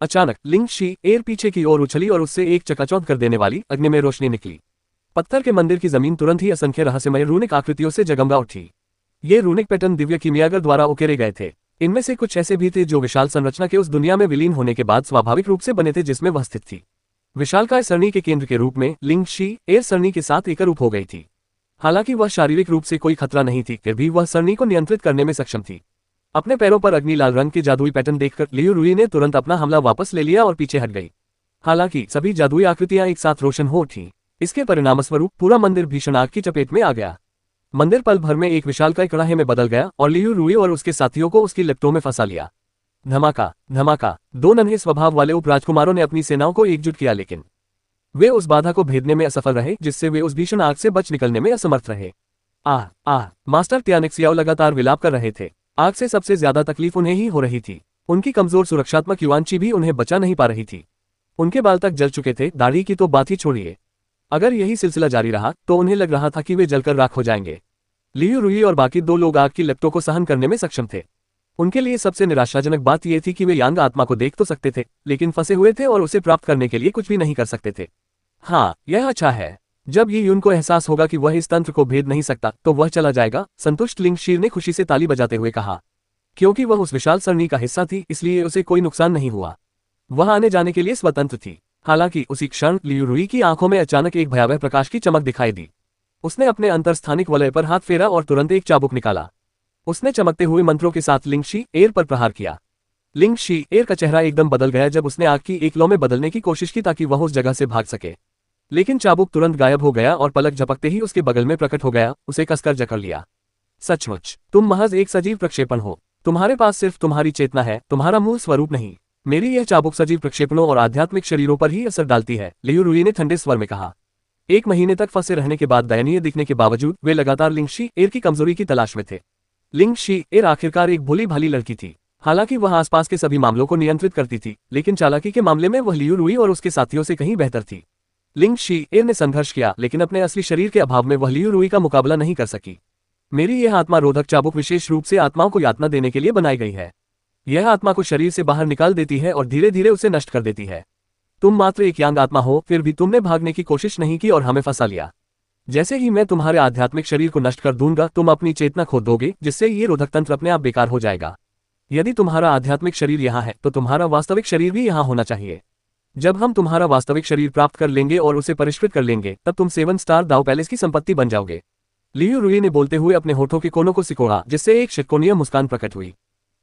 अचानक लिंगशी एर पीछे की ओर उछली और उससे एक चकाचौंध कर देने वाली अग्निमय रोशनी निकली। पत्थर के मंदिर की जमीन तुरंत ही असंख्य रहस्यमय रूनिक आकृतियों से जगमगा उठी। ये रूनिक पैटर्न दिव्य कीमियागर द्वारा उकेरे गए थे। इनमें से कुछ ऐसे भी थे जो विशाल संरचना के उस दुनिया में विलीन होने के बाद स्वाभाविक रूप से बने थे जिसमें वह स्थित थी। विशालकाय सरणी के केंद्र के रूप में लिंगशी एर सरणी के साथ एकरूप हो गई थी। हालांकि वह शारीरिक रूप से कोई खतरा नहीं थी, फिर भी वह सरणी को नियंत्रित करने में सक्षम थी। अपने पैरों पर अग्नि लाल रंग के जादुई पैटर्न देखकर लियू रुई ने तुरंत अपना हमला वापस ले लिया और पीछे हट गई। हालांकि सभी जादुई आकृतियां एक साथ रोशन हो उठी। इसके परिणामस्वरूप पूरा मंदिर भीषण आग की चपेट में आ गया। मंदिर पल भर में एक विशालकाय कड़ाहे में बदल गया और लियू रुई और उसके साथियों को उसकी लपटों में फंसा लिया। धमाका धमाका। 2 नन्हे स्वभाव वाले उपराजकुमारों ने अपनी सेनाओं को एकजुट किया, लेकिन वे उस बाधा को भेदने में असफल रहे, जिससे वे उस भीषण आग से बच निकलने में असमर्थ रहे। मास्टर तियानिक्सियाओ लगातार विलाप कर रहे थे। आग से सबसे ज्यादा तकलीफ उन्हें ही हो रही थी। उनकी कमजोर सुरक्षात्मक युवांची भी उन्हें बचा नहीं पा रही थी। उनके बाल तक जल चुके थे, दाढ़ी की तो बात ही छोड़िए। अगर यही सिलसिला जारी रहा तो उन्हें लग रहा था कि वे जलकर राख हो जाएंगे। लियू रुई और बाकी 2 लोग आग की लपटों को सहन करने में सक्षम थे। उनके लिए सबसे निराशाजनक बात यह थी कि वे यांग आत्मा को देख तो सकते थे, लेकिन फंसे हुए थे और उसे प्राप्त करने के लिए कुछ भी नहीं कर सकते थे। हाँ, यह अच्छा है। जब ये यून को एहसास होगा कि वह इस तंत्र को भेद नहीं सकता, तो वह चला जाएगा, संतुष्ट लिंगशीर ने खुशी से ताली बजाते हुए कहा। क्योंकि वह उस विशाल सरणी का हिस्सा थी, इसलिए उसे कोई नुकसान नहीं हुआ। वह आने जाने के लिए स्वतंत्र थी। हालांकि उसी क्षण लियू रुई की आंखों में अचानक एक भयावह प्रकाश की चमक दिखाई दी। उसने अपने अंतरस्थानिक वलय पर हाथ फेरा और तुरंत एक चाबुक निकाला। उसने चमकते हुए मंत्रों के साथ लिंग शी एर पर प्रहार किया। लिंग शी एर का चेहरा एकदम बदल गया जब उसने आग की एक लौ में बदलने की कोशिश की ताकि वह उस जगह से भाग सके, लेकिन चाबुक तुरंत गायब हो गया और पलक झपकते ही उसके बगल में प्रकट हो गया, उसे कसकर जकड़ लिया। सचमुच तुम महज एक सजीव प्रक्षेपण हो। तुम्हारे पास सिर्फ तुम्हारी चेतना है, तुम्हारा मूल स्वरूप नहीं। मेरी यह चाबुक सजीव प्रक्षेपणों और आध्यात्मिक शरीरों पर ही असर डालती है, लियू रुई ने ठंडे स्वर में कहा। 1 महीने तक फंसे रहने के बाद दयनीय दिखने के बावजूद वे लगातार लिंग शी एर की कमजोरी की तलाश में थे। लिंग शी एर आखिरकार एक भोली भाली लड़की थी। हालांकि वह आसपास के सभी मामलों को नियंत्रित करती थी, लेकिन चालाकी के मामले में वह लियू रुई और उसके साथियों से कहीं बेहतर थी। लिंग शी एर ने संघर्ष किया, लेकिन अपने असली शरीर के अभाव में वह लियू रुई का मुकाबला नहीं कर सकी। मेरी यह आत्मा रोधक चाबुक विशेष रूप से आत्माओं को यातना देने के लिए बनाई गई है। यह आत्मा को शरीर से बाहर निकाल देती है और धीरे धीरे उसे नष्ट कर देती है। तुम मात्र एक यांग आत्मा हो, फिर भी तुमने भागने की कोशिश नहीं की और हमें फंसा लिया। जैसे ही मैं तुम्हारे आध्यात्मिक शरीर को नष्ट कर दूंगा, तुम अपनी चेतना खो दोगे, जिससे ये रोधक तंत्र अपने आप बेकार हो जाएगा। यदि तुम्हारा आध्यात्मिक शरीर यहाँ है तो तुम्हारा वास्तविक शरीर भी यहाँ होना चाहिए। जब हम तुम्हारा वास्तविक शरीर प्राप्त कर लेंगे और उसे परिष्कृत कर लेंगे, तब तुम 7 स्टार दाव पैलेस की संपत्ति बन जाओगे। लियू रुई ने बोलते हुए अपने होठों के कोनों को सिकोड़ा, जिससे एक षटकोणीय मुस्कान प्रकट हुई।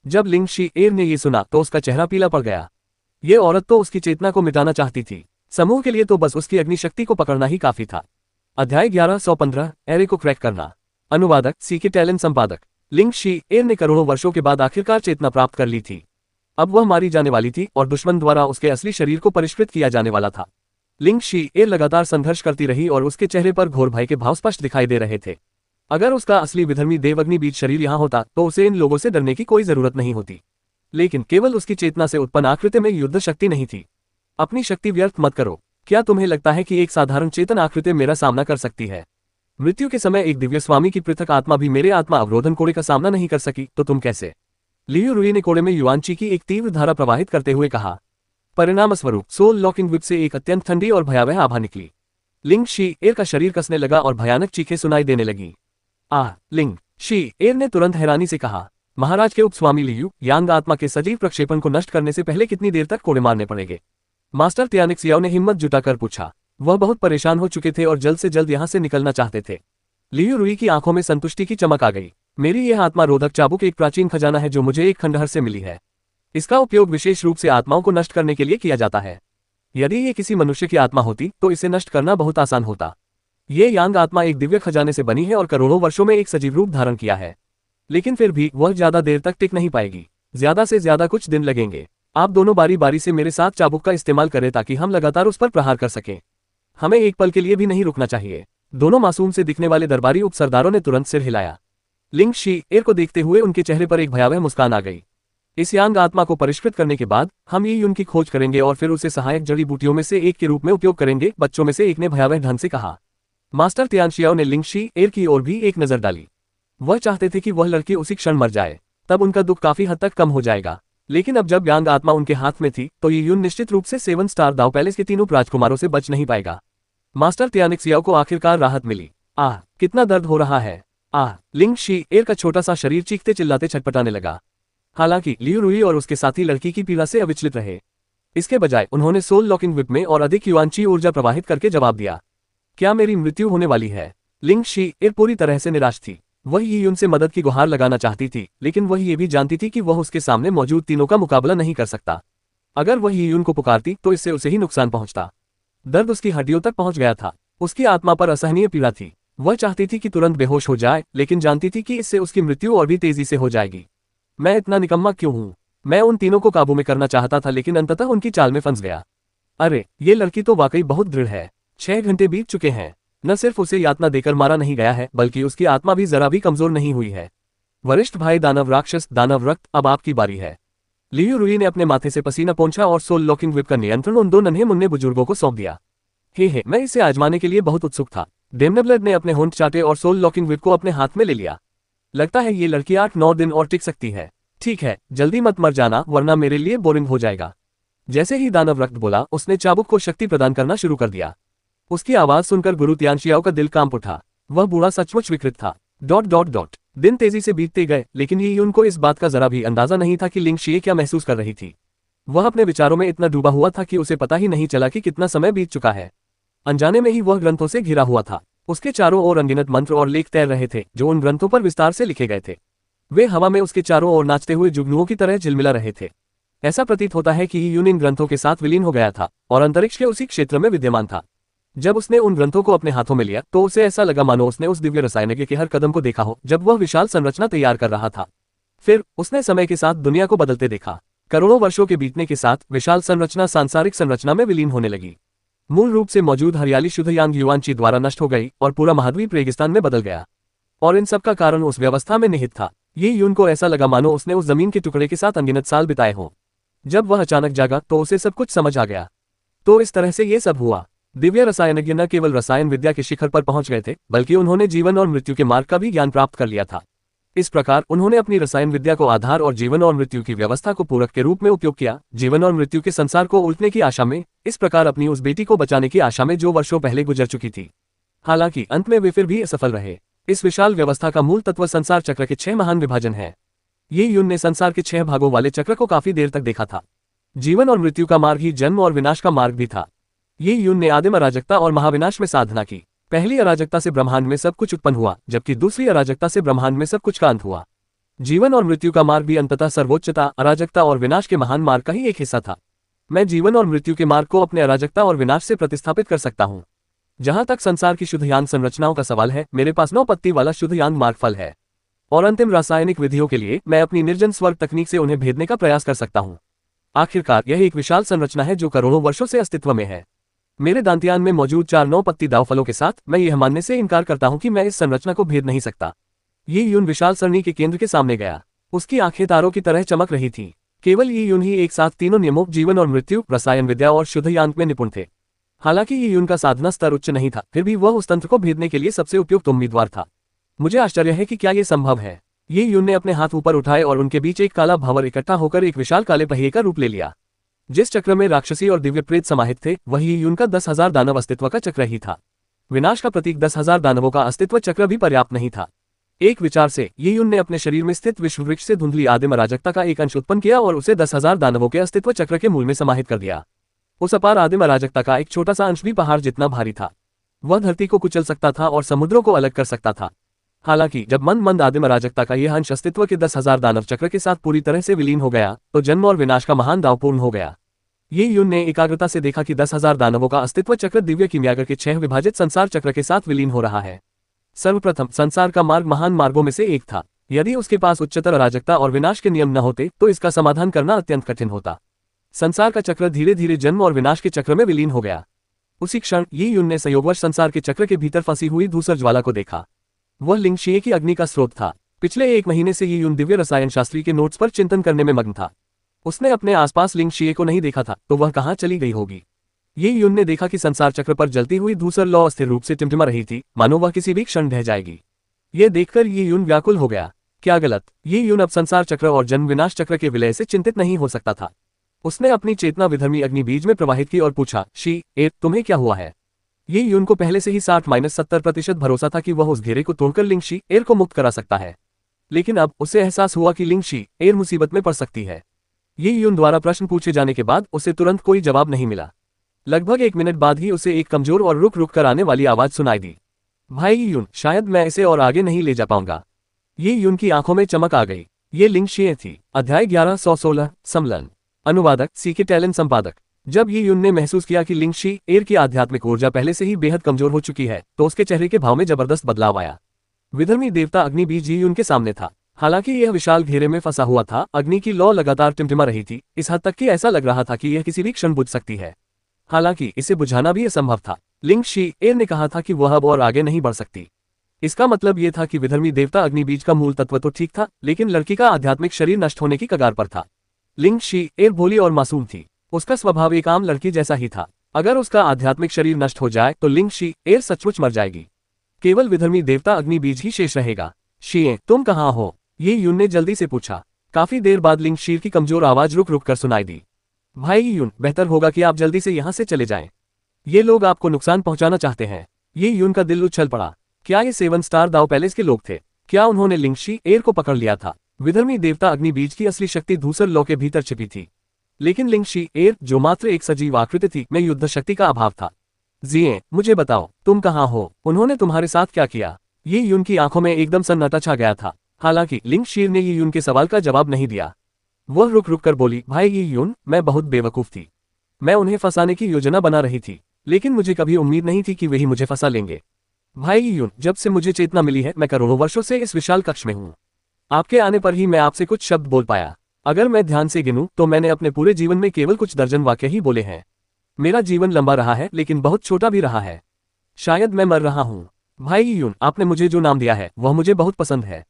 जब लिंग शी एर ने ये सुना तो उसका चेहरा पीला पड़ गया। ये औरत तो उसकी चेतना को मिटाना चाहती थी। समूह के लिए तो बस उसकी अग्निशक्ति को पकड़ना ही काफी था। अध्याय 1115 एरे को क्रैक करना। अनुवादक सीके टैलेंट संपादक। लिंग शी एर ने करोड़ों वर्षों के बाद आखिरकार चेतना प्राप्त कर ली थी। अब वह मारी जाने वाली थी और दुश्मन द्वारा उसके असली शरीर को परिष्कृत किया जाने वाला था। लिंग शी एर लगातार संघर्ष करती रही और उसके चेहरे पर घोर भय के भाव स्पष्ट दिखाई दे रहे थे। अगर उसका असली विधर्मी देवअग्नि बीज शरीर यहाँ होता तो उसे इन लोगों से डरने की कोई जरूरत नहीं होती, लेकिन केवल उसकी चेतना से उत्पन्न आकृति में युद्ध शक्ति नहीं थी। अपनी शक्ति व्यर्थ मत करो। क्या तुम्हें लगता है कि एक साधारण चेतन आकृति मेरा सामना कर सकती है? मृत्यु के समय एक दिव्य स्वामी की पृथक आत्मा भी मेरे आत्मा अवरोधन कोड़े का सामना नहीं कर सकी, तो तुम कैसे? लियू रुई ने कोड़े में युआनची की एक तीव्र धारा प्रवाहित करते हुए कहा। परिणाम स्वरूप सोल लॉकिंग विप से एक अत्यंत ठंडी और भयावह आभा निकली। लिंग शी एर का शरीर कसने लगा और भयानक चीखें सुनाई देने लगी। लिंग शी एर ने तुरंत हैरानी से कहा, महाराज के उपस्वामी लियू, यांग आत्मा के सजीव प्रक्षेपण को नष्ट करने से पहले कितनी देर तक कोड़े मारने पड़ेंगे? मास्टर त्यानिक सियाओ ने हिम्मत जुटाकर पूछा। वह बहुत परेशान हो चुके थे और जल्द से जल्द यहाँ से निकलना चाहते थे। लियू रुई की आंखों में संतुष्टि की चमक आ गई। मेरी यह आत्मा रोधक चाबुक एक प्राचीन खजाना है जो मुझे एक खंडहर से मिली है। इसका उपयोग विशेष रूप से आत्माओं को नष्ट करने के लिए किया जाता है। यदि ये किसी मनुष्य की आत्मा होती तो इसे नष्ट करना बहुत आसान होता। ये यांग आत्मा एक दिव्य खजाने से बनी है और करोड़ों वर्षों में एक सजीव रूप धारण किया है, लेकिन फिर भी वह ज्यादा देर तक टिक नहीं पाएगी। ज्यादा से ज्यादा कुछ दिन लगेंगे। आप दोनों बारी बारी से मेरे साथ चाबुक का इस्तेमाल करें ताकि हम लगातार उस पर प्रहार कर सकें। हमें एक पल के लिए भी नहीं रुकना चाहिए। दोनों मासूम से दिखने वाले दरबारी उप सरदारों ने तुरंत सिर हिलाया। लिंग शी एर को देखते हुए उनके चेहरे पर एक भयावह मुस्कान आ गई। इस यांग आत्मा को परिष्कृत करने के बाद हम ये उनकी खोज करेंगे और फिर उसे सहायक जड़ी बूटियों में से एक के रूप में उपयोग करेंगे, बच्चों में से एक ने भयावह ढंग से कहा। मास्टर त्यानशियाओ ने लिंग शी एर की ओर भी एक नजर डाली। वह चाहते थे कि वह लड़की उसी क्षण मर जाए, तब उनका दुख काफी हद तक कम हो जाएगा। लेकिन अब जब यांग आत्मा उनके हाथ में थी तो ये यून निश्चित रूप से 7 स्टार दाव पैलेस के तीनों राजकुमारों से बच नहीं पाएगा। मास्टर त्यानिक सियाओ को आखिरकार राहत मिली। कितना दर्द हो रहा है। लिंग शी एर का छोटा सा शरीर चीखते चिल्लाते छटपटाने लगा। हालांकि लियू रुई और उसके साथी लड़की की पीड़ा से अविचलित रहे। इसके बजाय उन्होंने सोल लॉकिंग विप में और अधिक युआनची ऊर्जा प्रवाहित करके जवाब दिया, क्या मेरी मृत्यु होने वाली है? लिंग शी एर पूरी तरह से निराश थी। वह यीयुन से मदद की गुहार लगाना चाहती थी, लेकिन वह ये भी जानती थी कि वह उसके सामने मौजूद तीनों का मुकाबला नहीं कर सकता। अगर वह यीयुन को पुकारती तो इससे उसे ही नुकसान पहुंचता। दर्द उसकी हड्डियों तक पहुंच गया था। उसकी आत्मा पर असहनीय पीड़ा थी। वह चाहती थी कि तुरंत बेहोश हो जाए, लेकिन जानती थी कि इससे उसकी मृत्यु और भी तेजी से हो जाएगी। मैं इतना निकम्मा क्यों हूं? मैं उन तीनों को काबू में करना चाहता था, लेकिन अंततः उनकी चाल में फंस गया। अरे, ये लड़की तो वाकई बहुत दृढ़ है। 6 घंटे बीत चुके हैं। न सिर्फ उसे यातना देकर मारा नहीं गया है, बल्कि उसकी आत्मा भी जरा भी कमजोर नहीं हुई है। वरिष्ठ भाई दानव राक्षस दानव रक्त, अब आपकी बारी है। लियू रुई ने अपने माथे से पसीना पोंछा और सोल लॉकिंग विप का नियंत्रण उन 2 नन्हे मुन्ने बुजुर्गों को सौंप दिया। हे, मैं इसे आजमाने के लिए बहुत उत्सुक था। डेमनेब्लड ने अपने होंठ चाटे और सोल लॉकिंग विप को अपने हाथ में ले लिया। लगता है ये लड़की 8-9 दिन और टिक सकती है। ठीक है, जल्दी मत मर जाना, वरना मेरे लिए बोरिंग हो जाएगा। जैसे ही दानव रक्त बोला, उसने चाबुक को शक्ति प्रदान करना शुरू कर दिया। उसकी आवाज सुनकर गुरु त्यानशियाओ का दिल कांप उठा। वह बूढ़ा सचमुच विकृत था। ... दिन तेजी से बीतते गए, लेकिन यीयुन को इस बात का जरा भी अंदाजा नहीं था कि लिंग शी क्या महसूस कर रही थी। वह अपने विचारों में इतना डूबा हुआ था कि उसे पता ही नहीं चला कि कितना समय बीत चुका है। अनजाने में ही वह ग्रंथों से घिरा हुआ था। उसके चारों ओर अनगिनत मंत्र और लेख तैर रहे थे, जो उन ग्रंथों पर विस्तार से लिखे गए थे। वे हवा में उसके चारों ओर नाचते हुए जुगनुओं की तरह झिलमिला रहे थे। ऐसा प्रतीत होता है कि यून इन ग्रंथों के साथ विलीन हो गया था और अंतरिक्ष के उसी क्षेत्र में विद्यमान था। जब उसने उन ग्रंथों को अपने हाथों में लिया तो उसे ऐसा लगा मानो उसने उस दिव्य रसायनज्ञ के हर कदम को देखा हो जब वह विशाल संरचना तैयार कर रहा था। फिर उसने समय के साथ दुनिया को बदलते देखा। करोड़ों वर्षों के बीतने के साथ विशाल संरचना सांसारिक संरचना में विलीन होने लगी। मूल रूप से मौजूद हरियाली शुद्ध यांग युआनची द्वारा नष्ट हो गई और पूरा महाद्वीप रेगिस्तान में बदल गया। और इन सब का कारण उस व्यवस्था में निहित था। ये यून को ऐसा लगा मानो उसने उस जमीन के टुकड़े के साथ अनगिनत साल बिताए हों। जब वह अचानक जागा तो उसे सब कुछ समझ आ गया। तो इस तरह से ये सब हुआ। दिव्य रसायनज्ञ न केवल रसायन विद्या के शिखर पर पहुंच गए थे, बल्कि उन्होंने जीवन और मृत्यु के मार्ग का भी ज्ञान प्राप्त कर लिया था। इस प्रकार उन्होंने अपनी रसायन विद्या को आधार और जीवन और मृत्यु की व्यवस्था को पूरक के रूप में उपयोग किया, जीवन और मृत्यु के संसार को उल्टने की आशा में, इस प्रकार अपनी उस बेटी को बचाने की आशा में जो वर्षों पहले गुजर चुकी थी। हालांकि अंत में वे फिर भी असफल रहे। इस विशाल व्यवस्था का मूल तत्व संसार चक्र के 6 महान विभाजन है। ये यून ने संसार के 6 भागों वाले चक्र को काफी देर तक देखा था। जीवन और मृत्यु का मार्ग ही जन्म और विनाश का मार्ग भी था। ये यून ने आदिम अराजकता और महाविनाश में साधना की। पहली अराजकता से ब्रह्मांड में सब कुछ उत्पन्न हुआ, जबकि दूसरी अराजकता से ब्रह्मांड में सब कुछ का अंत हुआ। जीवन और मृत्यु का मार्ग भी अंततः सर्वोच्चता, अराजकता और विनाश के महान मार्ग का ही एक हिस्सा था। मैं जीवन और मृत्यु के मार्ग को अपने अराजकता और विनाश से प्रतिस्थापित कर सकता हूँ। जहां तक संसार की शुद्ध यांग संरचनाओं का सवाल है, मेरे पास 9 पत्ती वाला शुद्ध यांग मार्गफल है और अंतिम रासायनिक विधियों के लिए मैं अपनी निर्जन स्वर्ग तकनीक से उन्हें भेदने का प्रयास कर सकता हूँ। आखिरकार यह एक विशाल संरचना है जो करोड़ों वर्षों से अस्तित्व में है। मेरे दांतियान में मौजूद 4 9 पत्ती दाव फलों के साथ मैं यह मानने से इनकार करता हूं कि मैं इस संरचना को भेद नहीं सकता। ये यून विशाल सरणी के केंद्र के सामने गया। उसकी आंखें तारों की तरह चमक रही थीं। केवल ये यून ही एक साथ तीनों नियमों जीवन और मृत्यु, रसायन विद्या और शुद्ध यांग में निपुण थे। हालांकि ये यून का साधना स्तर उच्च नहीं था, फिर भी वह उस तंत्र को भेदने के लिए सबसे उपयुक्त उम्मीदवार था। मुझे आश्चर्य है कि क्या ये संभव है। ये यून ने अपने हाथ ऊपर उठाए और उनके बीच एक काला भंवर इकट्ठा होकर एक विशाल काले पहिए का रूप ले लिया। जिस चक्र में राक्षसी और दिव्य प्रेत समाहित थे, वही यून का 10,000 दानव अस्तित्व का चक्र ही था। विनाश का प्रतीक 10,000 दानवों का अस्तित्व चक्र भी पर्याप्त नहीं था। एक विचार से ये यून ने अपने शरीर में स्थित विश्ववृक्ष से धुंधली आदिम अराजकता का एक अंश उत्पन्न किया और उसे 10,000 दानवों के अस्तित्व चक्र के मूल में समाहित कर दिया। उस अपार आदिम अराजकता का एक छोटा सा अंश भी पहाड़ जितना भारी था। वह धरती को कुचल सकता था और समुद्रों को अलग कर सकता था। हालांकि जब मंद आदिम अराजकता का यह अंश अस्तित्व के 10,000 दानव चक्र के साथ पूरी तरह से विलीन हो गया, तो जन्म और विनाश का महान दाव पूर्ण हो गया। ये यून ने एकाग्रता से देखा कि 10,000 दानवों का अस्तित्व चक्र दिव्य किमियागर के 6 विभाजित संसार चक्र के साथ विलीन हो रहा है। सर्वप्रथम संसार का मार्ग महान मार्गों में से एक था। यदि उसके पास उच्चतर अराजकता और विनाश के नियम न होते तो इसका समाधान करना अत्यंत कठिन होता। संसार का चक्र धीरे धीरे जन्म और विनाश के चक्र में विलीन हो गया। उसी क्षण ये यून ने संयोगवश संसार के चक्र के भीतर फंसी हुई धूसर ज्वाला को देखा। वह लिंगशिये की अग्नि का स्रोत था। पिछले 1 महीने से ये यून दिव्य रसायन शास्त्री के नोट्स पर चिंतन करने में मग्न था। उसने अपने आसपास लिंगशिये को नहीं देखा था, तो वह कहाँ चली गई होगी। ये यून ने देखा कि संसार चक्र पर जलती हुई धूसर लौ अस्थिर रूप से टिमटिमा रही थी, मानो वह किसी भी क्षण ढह जाएगी। यह देखकर ये यून व्याकुल हो गया। क्या गलत? ये यून अब संसार चक्र और जन्म विनाश चक्र के विलय से चिंतित नहीं हो सकता था। उसने अपनी चेतना विधर्मी अग्नि बीज में प्रवाहित की और पूछा, तुम्हें क्या हुआ है? ये यून को पहले से ही 60-70% भरोसा था कि वह उस घेरे को तोड़कर लिंगशी एर को मुक्त करा सकता है, लेकिन अब उसे एहसास हुआ कि लिंगशी एर मुसीबत में पड़ सकती है। ये यून द्वारा प्रश्न पूछे जाने के बाद उसे तुरंत कोई जवाब नहीं मिला। लगभग 1 मिनट बाद ही उसे एक कमजोर और रुक रुक कर आने वाली आवाज सुनाई दी, भाई यून, शायद मैं इसे और आगे नहीं ले जा पाऊंगा। ये यून की आंखों में चमक आ गई। ये लिंगशिये थी। अध्याय 1116 सम्मेलन। अनुवादक सीके टैलेंट संपादक। जब ये यून ने महसूस किया कि लिंगशी एर की आध्यात्मिक ऊर्जा पहले से ही बेहद कमजोर हो चुकी है, तो उसके चेहरे के भाव में जबरदस्त बदलाव आया। विधर्मी देवता अग्नि बीज ये यून के सामने था। हालांकि यह विशाल घेरे में फंसा हुआ था, अग्नि की लौ लगातार टिमटिमा रही थी, इस हद तक कि ऐसा लग रहा था कि यह किसी भी क्षण बुझ सकती है। हालांकि इसे बुझाना भी असंभव था। लिंगशी एर ने कहा था कि वह अब और आगे नहीं बढ़ सकती। इसका मतलब यह था कि विधर्मी देवता अग्नि बीज का मूल तत्व तो ठीक था, लेकिन लड़की का आध्यात्मिक शरीर नष्ट होने की कगार पर था। लिंगशी एर भोली और मासूम थी। उसका स्वभाव एक आम लड़की जैसा ही था। अगर उसका आध्यात्मिक शरीर नष्ट हो जाए तो लिंगशी एर सचमुच मर जाएगी। केवल विधर्मी देवता अग्नि बीज ही शेष रहेगा। शिये, तुम कहाँ हो? ये यून ने जल्दी से पूछा। काफी देर बाद लिंगशीर की कमजोर आवाज रुक रुक कर सुनाई दी, भाई यून, बेहतर होगा कि आप जल्दी से यहाँ से चले जाएं। ये लोग आपको नुकसान पहुंचाना चाहते हैं। ये यून का दिल उछल पड़ा। क्या ये 7 स्टार दाव पैलेस के लोग थे? क्या उन्होंने लिंगशी एर को पकड़ लिया था? विधर्मी देवता अग्नि बीज की असली शक्ति धूसर लौ के भीतर छिपी थी, लेकिन लिंगशी एर, जो मात्र एक सजीव आकृति थी, में युद्ध शक्ति का अभाव था। जिये, मुझे बताओ, तुम कहाँ हो? उन्होंने तुम्हारे साथ क्या किया? ये यून की आंखों में एकदम सन्नाटा छा गया था। हालांकि लिंग शीर ने ये यून के सवाल का जवाब नहीं दिया। वह रुक रुक कर बोली, भाई ये यून, मैं बहुत बेवकूफ थी। मैं उन्हें फंसाने की योजना बना रही थी, लेकिन मुझे कभी उम्मीद नहीं थी कि वही मुझे फंसा लेंगे। भाई यून, जब से मुझे चेतना मिली है, मैं करोड़ों वर्षों से इस विशाल कक्ष में हूँ। आपके आने पर ही मैं आपसे कुछ शब्द बोल पाया। अगर मैं ध्यान से गिनूं तो मैंने अपने पूरे जीवन में केवल कुछ दर्जन वाक्य ही बोले हैं। मेरा जीवन लंबा रहा है, लेकिन बहुत छोटा भी रहा है। शायद मैं मर रहा हूँ। भाई यून, आपने मुझे जो नाम दिया है वह मुझे बहुत पसंद है।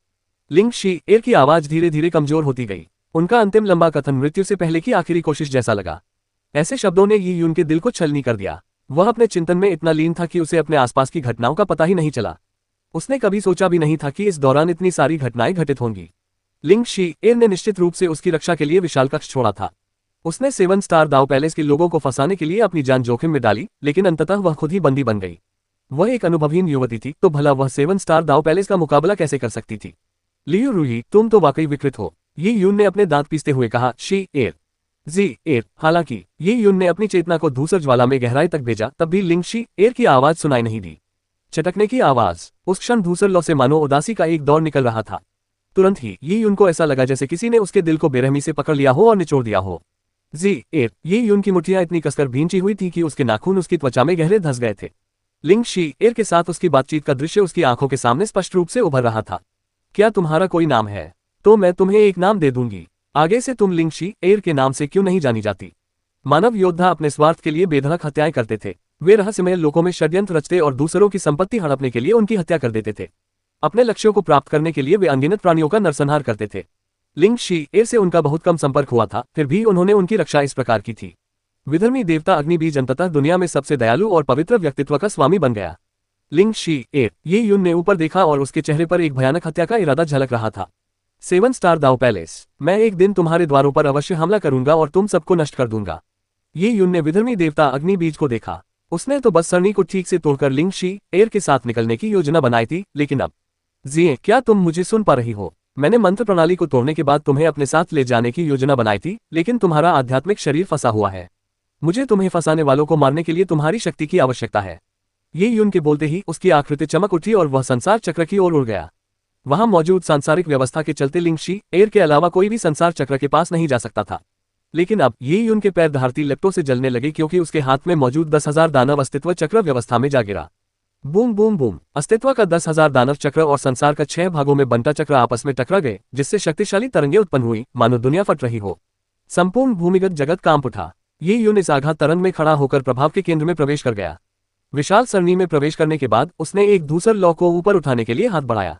लिंग शी एर की आवाज धीरे धीरे कमजोर होती गई। उनका अंतिम लंबा कथन मृत्यु से पहले की आखिरी कोशिश जैसा लगा। ऐसे शब्दों ने यी यून के दिल को छलनी कर दिया। वह अपने चिंतन में इतना लीन था कि उसे अपने आसपास की घटनाओं का पता ही नहीं चला। उसने कभी सोचा भी नहीं था कि इस दौरान इतनी सारी घटनाएं घटित होंगी। लिंग शी एर ने निश्चित रूप से उसकी रक्षा के लिए विशाल कक्ष छोड़ा था। उसने 7 स्टार दाव पैलेस के लोगों को फंसाने के लिए अपनी जान जोखिम में डाली, लेकिन अंततः वह खुद ही बंदी बन गई। वह एक अनुभवहीन युवती थी, तो भला वह 7 स्टार दाव पैलेस का मुकाबला कैसे कर सकती थी। लियू रूही, तुम तो वाकई विकृत हो, ये यून ने अपने दांत पीसते हुए कहा। शी एर जी एर। हालांकि ये यून ने अपनी चेतना को धूसर ज्वाला में गहराई तक भेजा, तब भी लिंग शी एर की आवाज सुनाई नहीं दी। चटकने की आवाज, उस क्षण धूसर लौ से मानो उदासी का एक दौर निकल रहा था। तुरंत ही ये यून को ऐसा लगा जैसे किसी ने उसके दिल को बेरहमी से पकड़ लिया हो और निचोड़ दिया हो। जी एर। ये यून की मुठ्ठियां इतनी कसकर भींची हुई थी कि उसके नाखून उसकी त्वचा में गहरे धंस गए थे। लिंग शी एर के साथ उसकी बातचीत का दृश्य उसकी आंखों के सामने स्पष्ट रूप से उभर रहा था। क्या तुम्हारा कोई नाम है? तो मैं तुम्हें एक नाम दे दूंगी। आगे से तुम लिंग शी एर के नाम से क्यों नहीं जानी जाती? मानव योद्धा अपने स्वार्थ के लिए बेधड़क हत्याएं करते थे। वे रहस्यमय लोगों में षड्यंत्र रचते और दूसरों की संपत्ति हड़पने के लिए उनकी हत्या कर देते थे। अपने लक्ष्यों को प्राप्त करने के लिए वे अनगिनत प्राणियों का नरसंहार करते थे। लिंग शी एर से उनका बहुत कम संपर्क हुआ था, फिर भी उन्होंने उनकी रक्षा इस प्रकार की थी। विधर्मी देवता अग्निबीज अंततः दुनिया में सबसे दयालु और पवित्र व्यक्तित्व का स्वामी बन गया। लिंग शी एर। ये यून ने ऊपर देखा और उसके चेहरे पर एक भयानक हत्या का इरादा झलक रहा था। 7 स्टार दाव पैलेस, मैं एक दिन तुम्हारे द्वारों पर अवश्य हमला करूंगा और तुम सबको नष्ट कर दूंगा। ये यून ने विधर्मी देवता अग्निबीज को देखा। उसने तो बस सरनी को ठीक से तोड़कर लिंग शी एर के साथ निकलने की योजना बनाई थी, लेकिन अब जी, क्या तुम मुझे सुन पा रही हो? मैंने मंत्र प्रणाली को तोड़ने के बाद तुम्हें अपने साथ ले जाने की योजना बनाई थी, लेकिन तुम्हारा आध्यात्मिक शरीर फंसा हुआ है। मुझे तुम्हें फंसाने वालों को मारने के लिए तुम्हारी शक्ति की आवश्यकता है। ये यून के बोलते ही उसकी आकृति चमक उठी और वह संसार चक्र की ओर उड़ गया। वहां मौजूद सांसारिक व्यवस्था के चलते लिंग शी एर के अलावा कोई भी संसार चक्र के पास नहीं जा सकता था। लेकिन अब ये यून के पैर धारती लपटों से जलने लगे, क्योंकि उसके हाथ में मौजूद 10,000 दानव अस्तित्व चक्र व्यवस्था में जा गिरा। Boom boom boom. अस्तित्व का 10,000 दानव चक्र और संसार का 6 भागों में बंटा चक्र आपस में टकरा गए, जिससे शक्तिशाली तरंगे उत्पन्न हुई, मानो दुनिया फट रही हो। संपूर्ण भूमिगत जगत कांप उठा। ये यून इस आघात तरंग में खड़ा होकर प्रभाव के केंद्र में प्रवेश कर गया। विशाल सरणी में प्रवेश करने के बाद उसने एक धूसर लौ को ऊपर उठाने के लिए हाथ बढ़ाया।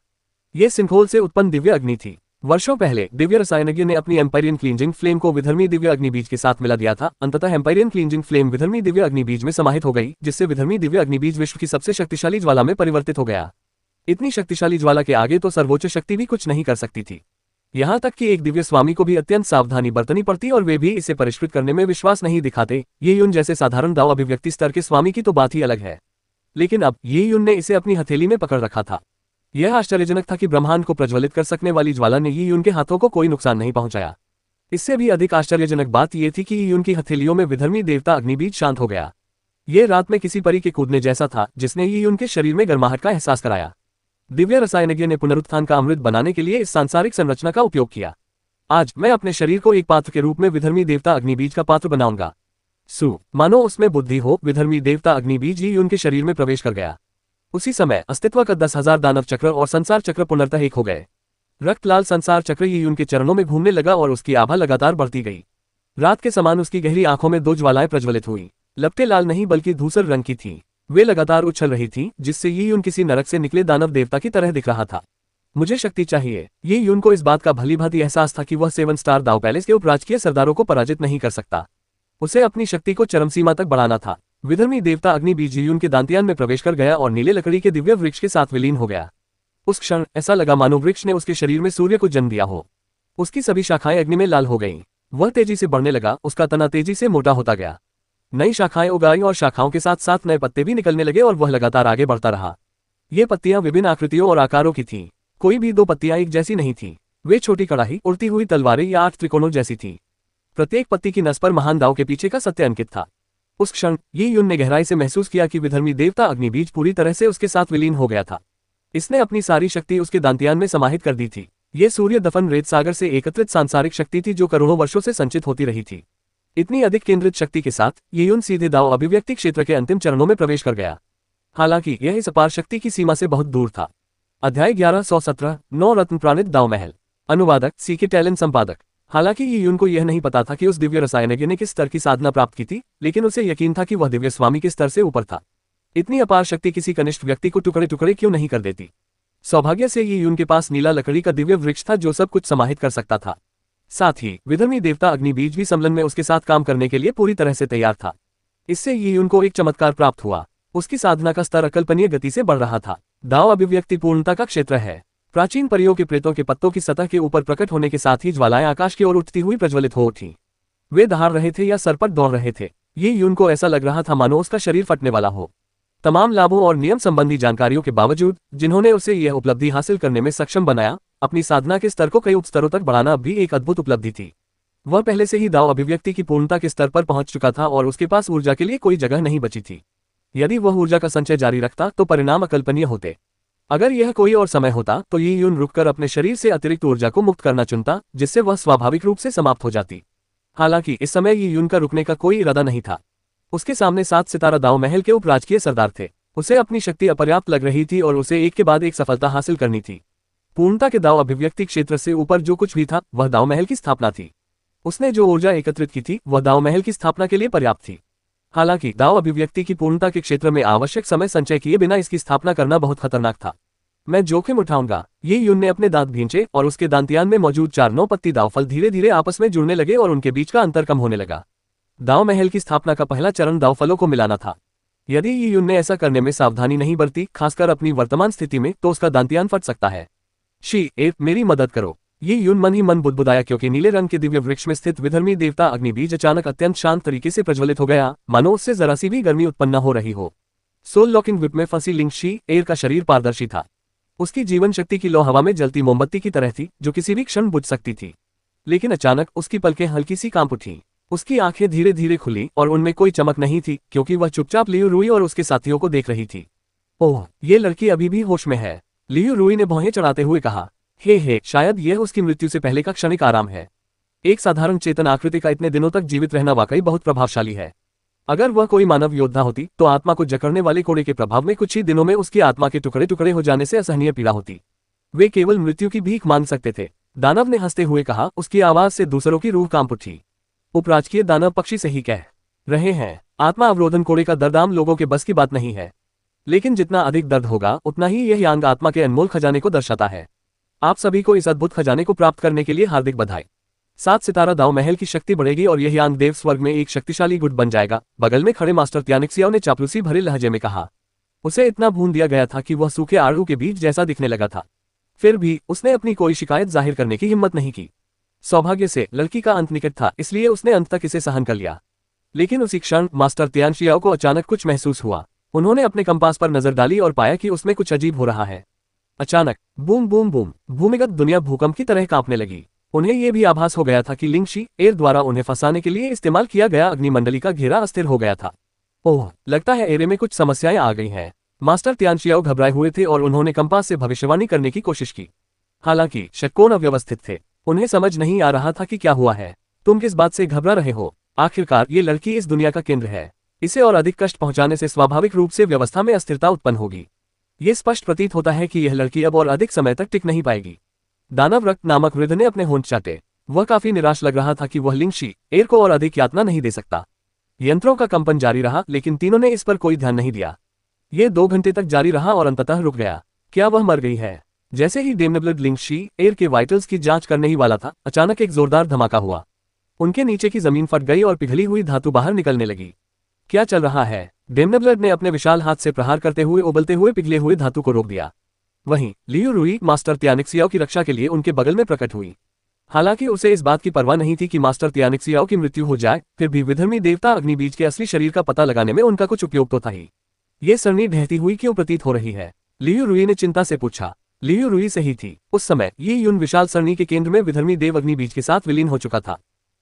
ये सिंखोल से उत्पन्न दिव्य अग्नि थी। वर्षों पहले दिव्य रसायनज्ञ ने अपनी एम्पायरियन क्लींजिंग फ्लेम को विधर्मी दिव्य अग्निबीज के साथ मिला दिया था। अंततः एम्पायरियन क्लींजिंग फ्लेम विधर्मी दिव्य अग्निबीज में समाहित हो गई, जिससे विधर्मी दिव्य अग्निबीज विश्व की सबसे शक्तिशाली ज्वाला में परिवर्तित हो गया। इतनी शक्तिशाली ज्वाला के आगे तो सर्वोच्च शक्ति भी कुछ नहीं कर सकती थी। यहाँ तक कि एक दिव्य स्वामी को भी अत्यंत सावधानी बरतनी पड़ती और वे भी इसे परिष्कृत करने में विश्वास नहीं दिखाते। ये यून जैसे साधारण दाव अभिव्यक्ति स्तर के स्वामी की तो बात ही अलग है, लेकिन अब ये यून ने इसे अपनी हथेली में पकड़ रखा था। यह आश्चर्यजनक था कि ब्रह्मांड को प्रज्वलित कर सकने वाली ज्वाला ने ये यून के हाथों को कोई नुकसान नहीं पहुंचाया। इससे भी अधिक आश्चर्यजनक बात यह थी कि ये यून की हथेलियों में विधर्मी देवता अग्निबीज शांत हो गया। ये रात में किसी परी के कूदने जैसा था, जिसने ये यून के शरीर में गर्माहट का एहसास कराया। दिव्य रसायनज्ञ ने पुनरुत्थान का अमृत बनाने के लिए इस सांसारिक संरचना का उपयोग किया। आज मैं अपने शरीर को एक पात्र के रूप में विधर्मी देवता अग्निबीज का पात्र बनाऊंगा। मानो उसमें बुद्धि हो। विधर्मी देवता अग्निबीज ये यून के शरीर में प्रवेश कर गया। उसी समय अस्तित्व का 10,000 दानव चक्र और संसार चक्र पुनर्तः एक हो गए। रक्त लाल संसार चक्र ये यून के चरणों में घूमने लगा और उसकी आभा लगातार बढ़ती गई। रात के समान उसकी गहरी आंखों में 2 ज्वालाएं प्रज्वलित हुई। लपटें लाल नहीं बल्कि धूसर रंग की थीं। वे लगातार उछल रही थीं, जिससे ये यून किसी नरक से निकले दानव देवता की तरह दिख रहा था। मुझे शक्ति चाहिए। ये यून को इस बात का भलीभांति एहसास था कि वह 7 स्टार दाव पैलेस के उपराजकीय सरदारों को पराजित नहीं कर सकता। उसे अपनी शक्ति को चरम सीमा तक बढ़ाना था। विधर्मी देवता अग्निबीज यून के दांतियान में प्रवेश कर गया और नीले लकड़ी के दिव्य वृक्ष के साथ विलीन हो गया। उस क्षण ऐसा लगा मानो वृक्ष ने उसके शरीर में सूर्य को जन्म दिया हो। उसकी सभी शाखाएं अग्नि में लाल हो गईं। वह तेजी से बढ़ने लगा, उसका तना तेजी से मोटा होता गया। नई शाखाएं उगाई और शाखाओं के साथ साथ नए पत्ते भी निकलने लगे और वह लगातार आगे बढ़ता रहा। ये पत्तियां विभिन्न आकृतियों और आकारों की थीं। कोई भी 2 पत्तियां एक जैसी नहीं थीं। वे छोटी कड़ाही, उड़ती हुई तलवारें या 8 त्रिकोणों जैसी थीं। प्रत्येक पत्ती की नस पर महान दाव के पीछे का सत्य अंकित था। उस क्षण ये यून ने गहराई से महसूस किया कि विधर्मी देवता अग्निबीज पूरी तरह से उसके साथ विलीन हो गया था। इसने अपनी सारी शक्ति उसके दांतियान में समाहित कर दी थी। ये सूर्य दफन रेत सागर से एकत्रित सांसारिक शक्ति थी जो करोड़ों वर्षों से संचित होती रही थी। इतनी अधिक केंद्रित शक्ति के साथ ये यून सीधे दाव अभिव्यक्ति क्षेत्र के अंतिम चरणों में प्रवेश कर गया। हालांकि यह इस अपार शक्ति की सीमा से बहुत दूर था। अध्याय 1117 9 रत्न प्राणित दाव महल। अनुवादक सीके टैलेंट संपादक। हालांकि ये यून को यह नहीं पता था कि उस दिव्य रसायनज्ञ ने किस स्तर की साधना प्राप्त की थी, लेकिन उसे यकीन था कि वह दिव्य स्वामी के स्तर से ऊपर था। इतनी अपार शक्ति किसी कनिष्ठ व्यक्ति को टुकड़े टुकड़े क्यों नहीं कर देती। सौभाग्य से ये यून के पास नीला लकड़ी का दिव्य वृक्ष था जो सब कुछ समाहित कर सकता था। साथ ही विधर्मी देवता अग्निबीज भी सम्लन में उसके साथ काम करने के लिए पूरी तरह से तैयार था। इससे ये यून को एक चमत्कार प्राप्त हुआ। उसकी साधना का स्तर अकल्पनीय गति से बढ़ रहा था। दाव अभिव्यक्ति पूर्णता का क्षेत्र है। प्राचीन परियों के प्रेतों के पत्तों की सतह के ऊपर प्रकट होने के साथ ही ज्वालाएं आकाश की ओर उठती हुई प्रज्वलित हो उठी। वे दहाड़ रहे थे या सर पर दौड़ रहे थे। ये यून को ऐसा लग रहा था मानो उसका शरीर फटने वाला हो। तमाम लाभों और नियम संबंधी जानकारियों के बावजूद, जिन्होंने उसे यह उपलब्धि हासिल करने में सक्षम बनाया, अपनी साधना के स्तर को कई उपस्तरों तक बढ़ाना भी एक अद्भुत उपलब्धि थी। वह पहले से ही दाव अभिव्यक्ति की पूर्णता के स्तर पर पहुंच चुका था और उसके पास ऊर्जा के लिए कोई जगह नहीं बची थी। यदि वह ऊर्जा का संचय जारी रखता तो परिणाम अकल्पनीय होते। अगर यह कोई और समय होता तो ये यून रुककर अपने शरीर से अतिरिक्त ऊर्जा को मुक्त करना चुनता, जिससे वह स्वाभाविक रूप से समाप्त हो जाती। हालांकि इस समय ये यून का रुकने का कोई इरादा नहीं था। उसके सामने 7 सितारा दाव महल के उपराजकीय सरदार थे। उसे अपनी शक्ति अपर्याप्त लग रही थी और उसे एक के बाद एक सफलता हासिल करनी थी। पूर्णता के दाव अभिव्यक्ति क्षेत्र से ऊपर जो कुछ भी था वह दाव महल की स्थापना थी। उसने जो ऊर्जा एकत्रित की थी वह दाव महल की स्थापना के लिए पर्याप्त थी। हालांकि दाव अभिव्यक्ति की पूर्णता के क्षेत्र में आवश्यक समय संचय किए बिना इसकी स्थापना करना बहुत खतरनाक था। मैं जोखिम उठाऊंगा। ये यून ने अपने दांत भींचे और उसके दांतियान में मौजूद 4 9 पत्ती दाव फल धीरे धीरे आपस में जुड़ने लगे और उनके बीच का अंतर कम होने लगा। दाव महल की स्थापना का पहला चरण दाव फलों को मिलाना था। यदि ये यून ने ऐसा करने में सावधानी नहीं बरती, खासकर अपनी वर्तमान स्थिति में, तो उसका दांतियान फट सकता है। मेरी मदद करो। ये यून मन ही मन बुदबुदाया क्योंकि नीले रंग के दिव्य वृक्ष में स्थित विधर्मी देवता अग्निबीज अचानक अत्यंत शांत तरीके से प्रज्वलित हो गया, मानो उससे जरा सी भी गर्मी उत्पन्न हो रही हो। सोल लॉकिंग विप में फंसी लिंग शी एर का शरीर पारदर्शी था। उसकी जीवन शक्ति की लौ हवा में जलती मोमबत्ती की तरह थी जो किसी भी क्षण बुझ सकती थी। लेकिन अचानक उसकी पलकें हल्की सी कांप उठीं। उसकी आंखें धीरे धीरे खुली और उनमें कोई चमक नहीं थी क्योंकि वह चुपचाप लियू रुई और उसके साथियों को देख रही थी। ओह, ये लड़की अभी भी होश में है, लियू रुई ने भौहें चढ़ाते हुए कहा। हे, शायद यह उसकी मृत्यु से पहले का क्षणिक आराम है। एक साधारण चेतन आकृति का इतने दिनों तक जीवित रहना वाकई बहुत प्रभावशाली है। अगर वह कोई मानव योद्धा होती तो आत्मा को जकड़ने वाले कोड़े के प्रभाव में कुछ ही दिनों में उसकी आत्मा के टुकड़े टुकड़े हो जाने से असहनीय पीड़ा होती। वे केवल मृत्यु की भीख मांग सकते थे, दानव ने हंसते हुए कहा। उसकी आवाज से दूसरों की रूह कांप उठी। उपराजकीय दानव पक्षी सही कह रहे हैं। आत्मा अवरोधन कोड़े का दर्द आम लोगों के बस की बात नहीं है, लेकिन जितना अधिक दर्द होगा उतना ही यह यांग आत्मा के अनमोल खजाने को दर्शाता है। आप सभी को इस अद्भुत खजाने को प्राप्त करने के लिए हार्दिक बधाई। 7 सितारा दाव महल की शक्ति बढ़ेगी और यह यांग देव स्वर्ग में एक शक्तिशाली गुट बन जाएगा, बगल में खड़े मास्टर त्यानिक्सियाओ ने चापलूसी भरे लहजे में कहा। उसे इतना भून दिया गया था कि वह सूखे आड़ू के बीज जैसा दिखने लगा था। फिर भी उसने अपनी कोई शिकायत जाहिर करने की हिम्मत नहीं की। सौभाग्य से लड़की का अंत निकट था, इसलिए उसने अंत तक इसे सहन कर लिया। लेकिन उसी क्षण मास्टर त्यानशियाओ को अचानक कुछ महसूस हुआ। उन्होंने अपने कंपास पर नजर डाली और पाया कि उसमें कुछ अजीब हो रहा है। अचानक बूम बूम बूम, भूमिगत दुनिया भूकंप की तरह कांपने लगी। उन्हें यह भी आभास हो गया था कि लिंग शी एर द्वारा उन्हें फंसाने के लिए इस्तेमाल किया गया अग्निमंडली का घेरा अस्थिर हो गया था। ओह, लगता है एरे में कुछ समस्याएं आ गई हैं। मास्टर त्यानशियाओ घबराए हुए थे और उन्होंने कंपास से भविष्यवाणी करने की कोशिश की। हालांकि षटकोण अव्यवस्थित थे। उन्हें समझ नहीं आ रहा था कि क्या हुआ है। तुम किस बात से घबरा रहे हो? आखिरकार ये लड़की इस दुनिया का केंद्र है। इसे और अधिक कष्ट पहुंचाने से स्वाभाविक रूप से व्यवस्था में अस्थिरता उत्पन्न होगी। ये स्पष्ट प्रतीत होता है कि यह लड़की अब और अधिक समय तक टिक नहीं पाएगी। दानव रक्त नामक वृद्ध ने अपने होंठ चाटे। वह काफी निराश लग रहा था कि वह लिंग शी एर को और अधिक यातना नहीं दे सकता। यंत्रों का कंपन जारी रहा, लेकिन तीनों ने इस पर कोई ध्यान नहीं दिया। ये 2 घंटे तक जारी रहा और अंततः रुक गया। क्या वह मर गई है? जैसे ही डेमनेब्लड लिंग शी एर के वाइटल्स की जांच करने ही वाला था, अचानक एक जोरदार धमाका हुआ। उनके नीचे की जमीन फट गई और पिघली हुई धातु बाहर निकलने लगी। क्या चल रहा है? डेमनेब्लड ने अपने विशाल हाथ से प्रहार करते हुए उबलते हुए पिघले हुए धातु को रोक दिया। वहीं लियू रुई मास्टर त्यानिक्सियाओ की रक्षा के लिए उनके बगल में प्रकट हुई। हालांकि उसे इस बात की परवाह नहीं थी कि मास्टर त्यानिक्सियाओ की मृत्यु हो जाए, फिर भी विधर्मी देवता अग्निबीज के असली शरीर का पता लगाने में उनका कुछ उपयोग तो था ही। ये सरनी ढहती हुई क्यों प्रतीत हो रही है? लियू रुई ने चिंता से पूछा। लियू रुई सही थी। उस समय ये यून विशाल सरनी के केंद्र में विधर्मी देव अग्निबीज के साथ विलीन हो चुका था।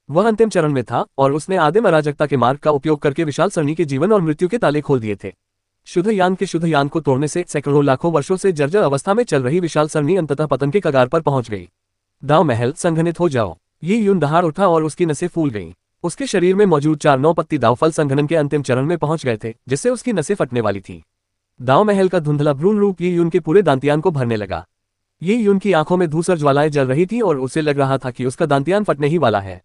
वह अंतिम चरण में था और उसने आदिम अराजकता के मार्ग का उपयोग करके विशाल सरनी के जीवन और मृत्यु के ताले खोल दिए थे। शुद्ध यान के शुद्ध यान को तोड़ने से सैकड़ों लाखों वर्षों से जर्जर अवस्था में चल रही विशाल सरनी अंततः पतन के कगार पर पहुंच गई। दाव महल, संघनित हो जाओ। ये यून दहाड़ उठा और उसकी नसें फूल गईं। उसके शरीर में मौजूद 4 9 पत्ती दावफल संघनन के अंतिम चरण में पहुंच गए थे, जिससे उसकी नसें फटने वाली थी। दाव महल का धुंधला भ्रूण रूप ये यून के पूरे दांतियान को भरने लगा। ये यून की आंखों में धूसर ज्वालाएं जल रही थी और उसे लग रहा था कि उसका दांतियान फटने ही वाला है।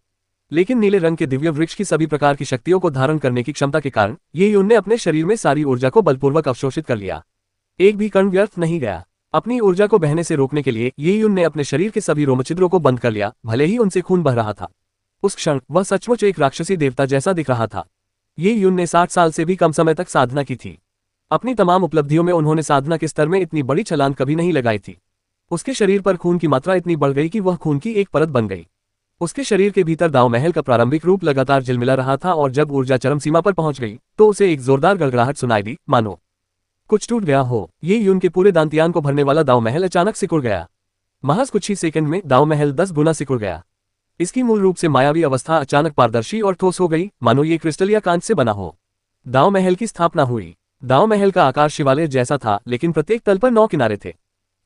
लेकिन नीले रंग के दिव्य वृक्ष की सभी प्रकार की शक्तियों को धारण करने की क्षमता के कारण ये यून ने अपने शरीर में सारी ऊर्जा को बलपूर्वक अवशोषित कर लिया। एक भी कण व्यर्थ नहीं गया। अपनी ऊर्जा को बहने से रोकने के लिए ये यून ने अपने शरीर के सभी रोमछिद्रों को बंद कर लिया, भले ही उनसे खून बह रहा था। उस क्षण वह सचमुच एक राक्षसी देवता जैसा दिख रहा था। ये यून ने 60 साल से भी कम समय तक साधना की थी। अपनी तमाम उपलब्धियों में उन्होंने साधना के स्तर में इतनी बड़ी छलांग कभी नहीं लगाई थी। उसके शरीर पर खून की मात्रा इतनी बढ़ गई कि वह खून की एक परत बन गई। उसके शरीर के भीतर दाव महल का प्रारंभिक रूप लगातार झिलमिला रहा था और जब ऊर्जा चरम सीमा पर पहुंच गई तो उसे एक जोरदार गड़गड़ाहट सुनाई दी, मानो कुछ टूट गया हो। ये यून के पूरे दांतियान को भरने वाला दाव महल अचानक सिकुड़ गया। महज कुछ ही सेकंड में दाव महल 10 गुना सिकुड़ गया। इसकी मूल रूप से मायावी अवस्था अचानक पारदर्शी और ठोस हो गई, मानो ये क्रिस्टल या कांच से बना हो। दाव महल की स्थापना हुई। दाव महल का आकार शिवालय जैसा था, लेकिन प्रत्येक तल पर 9 किनारे थे।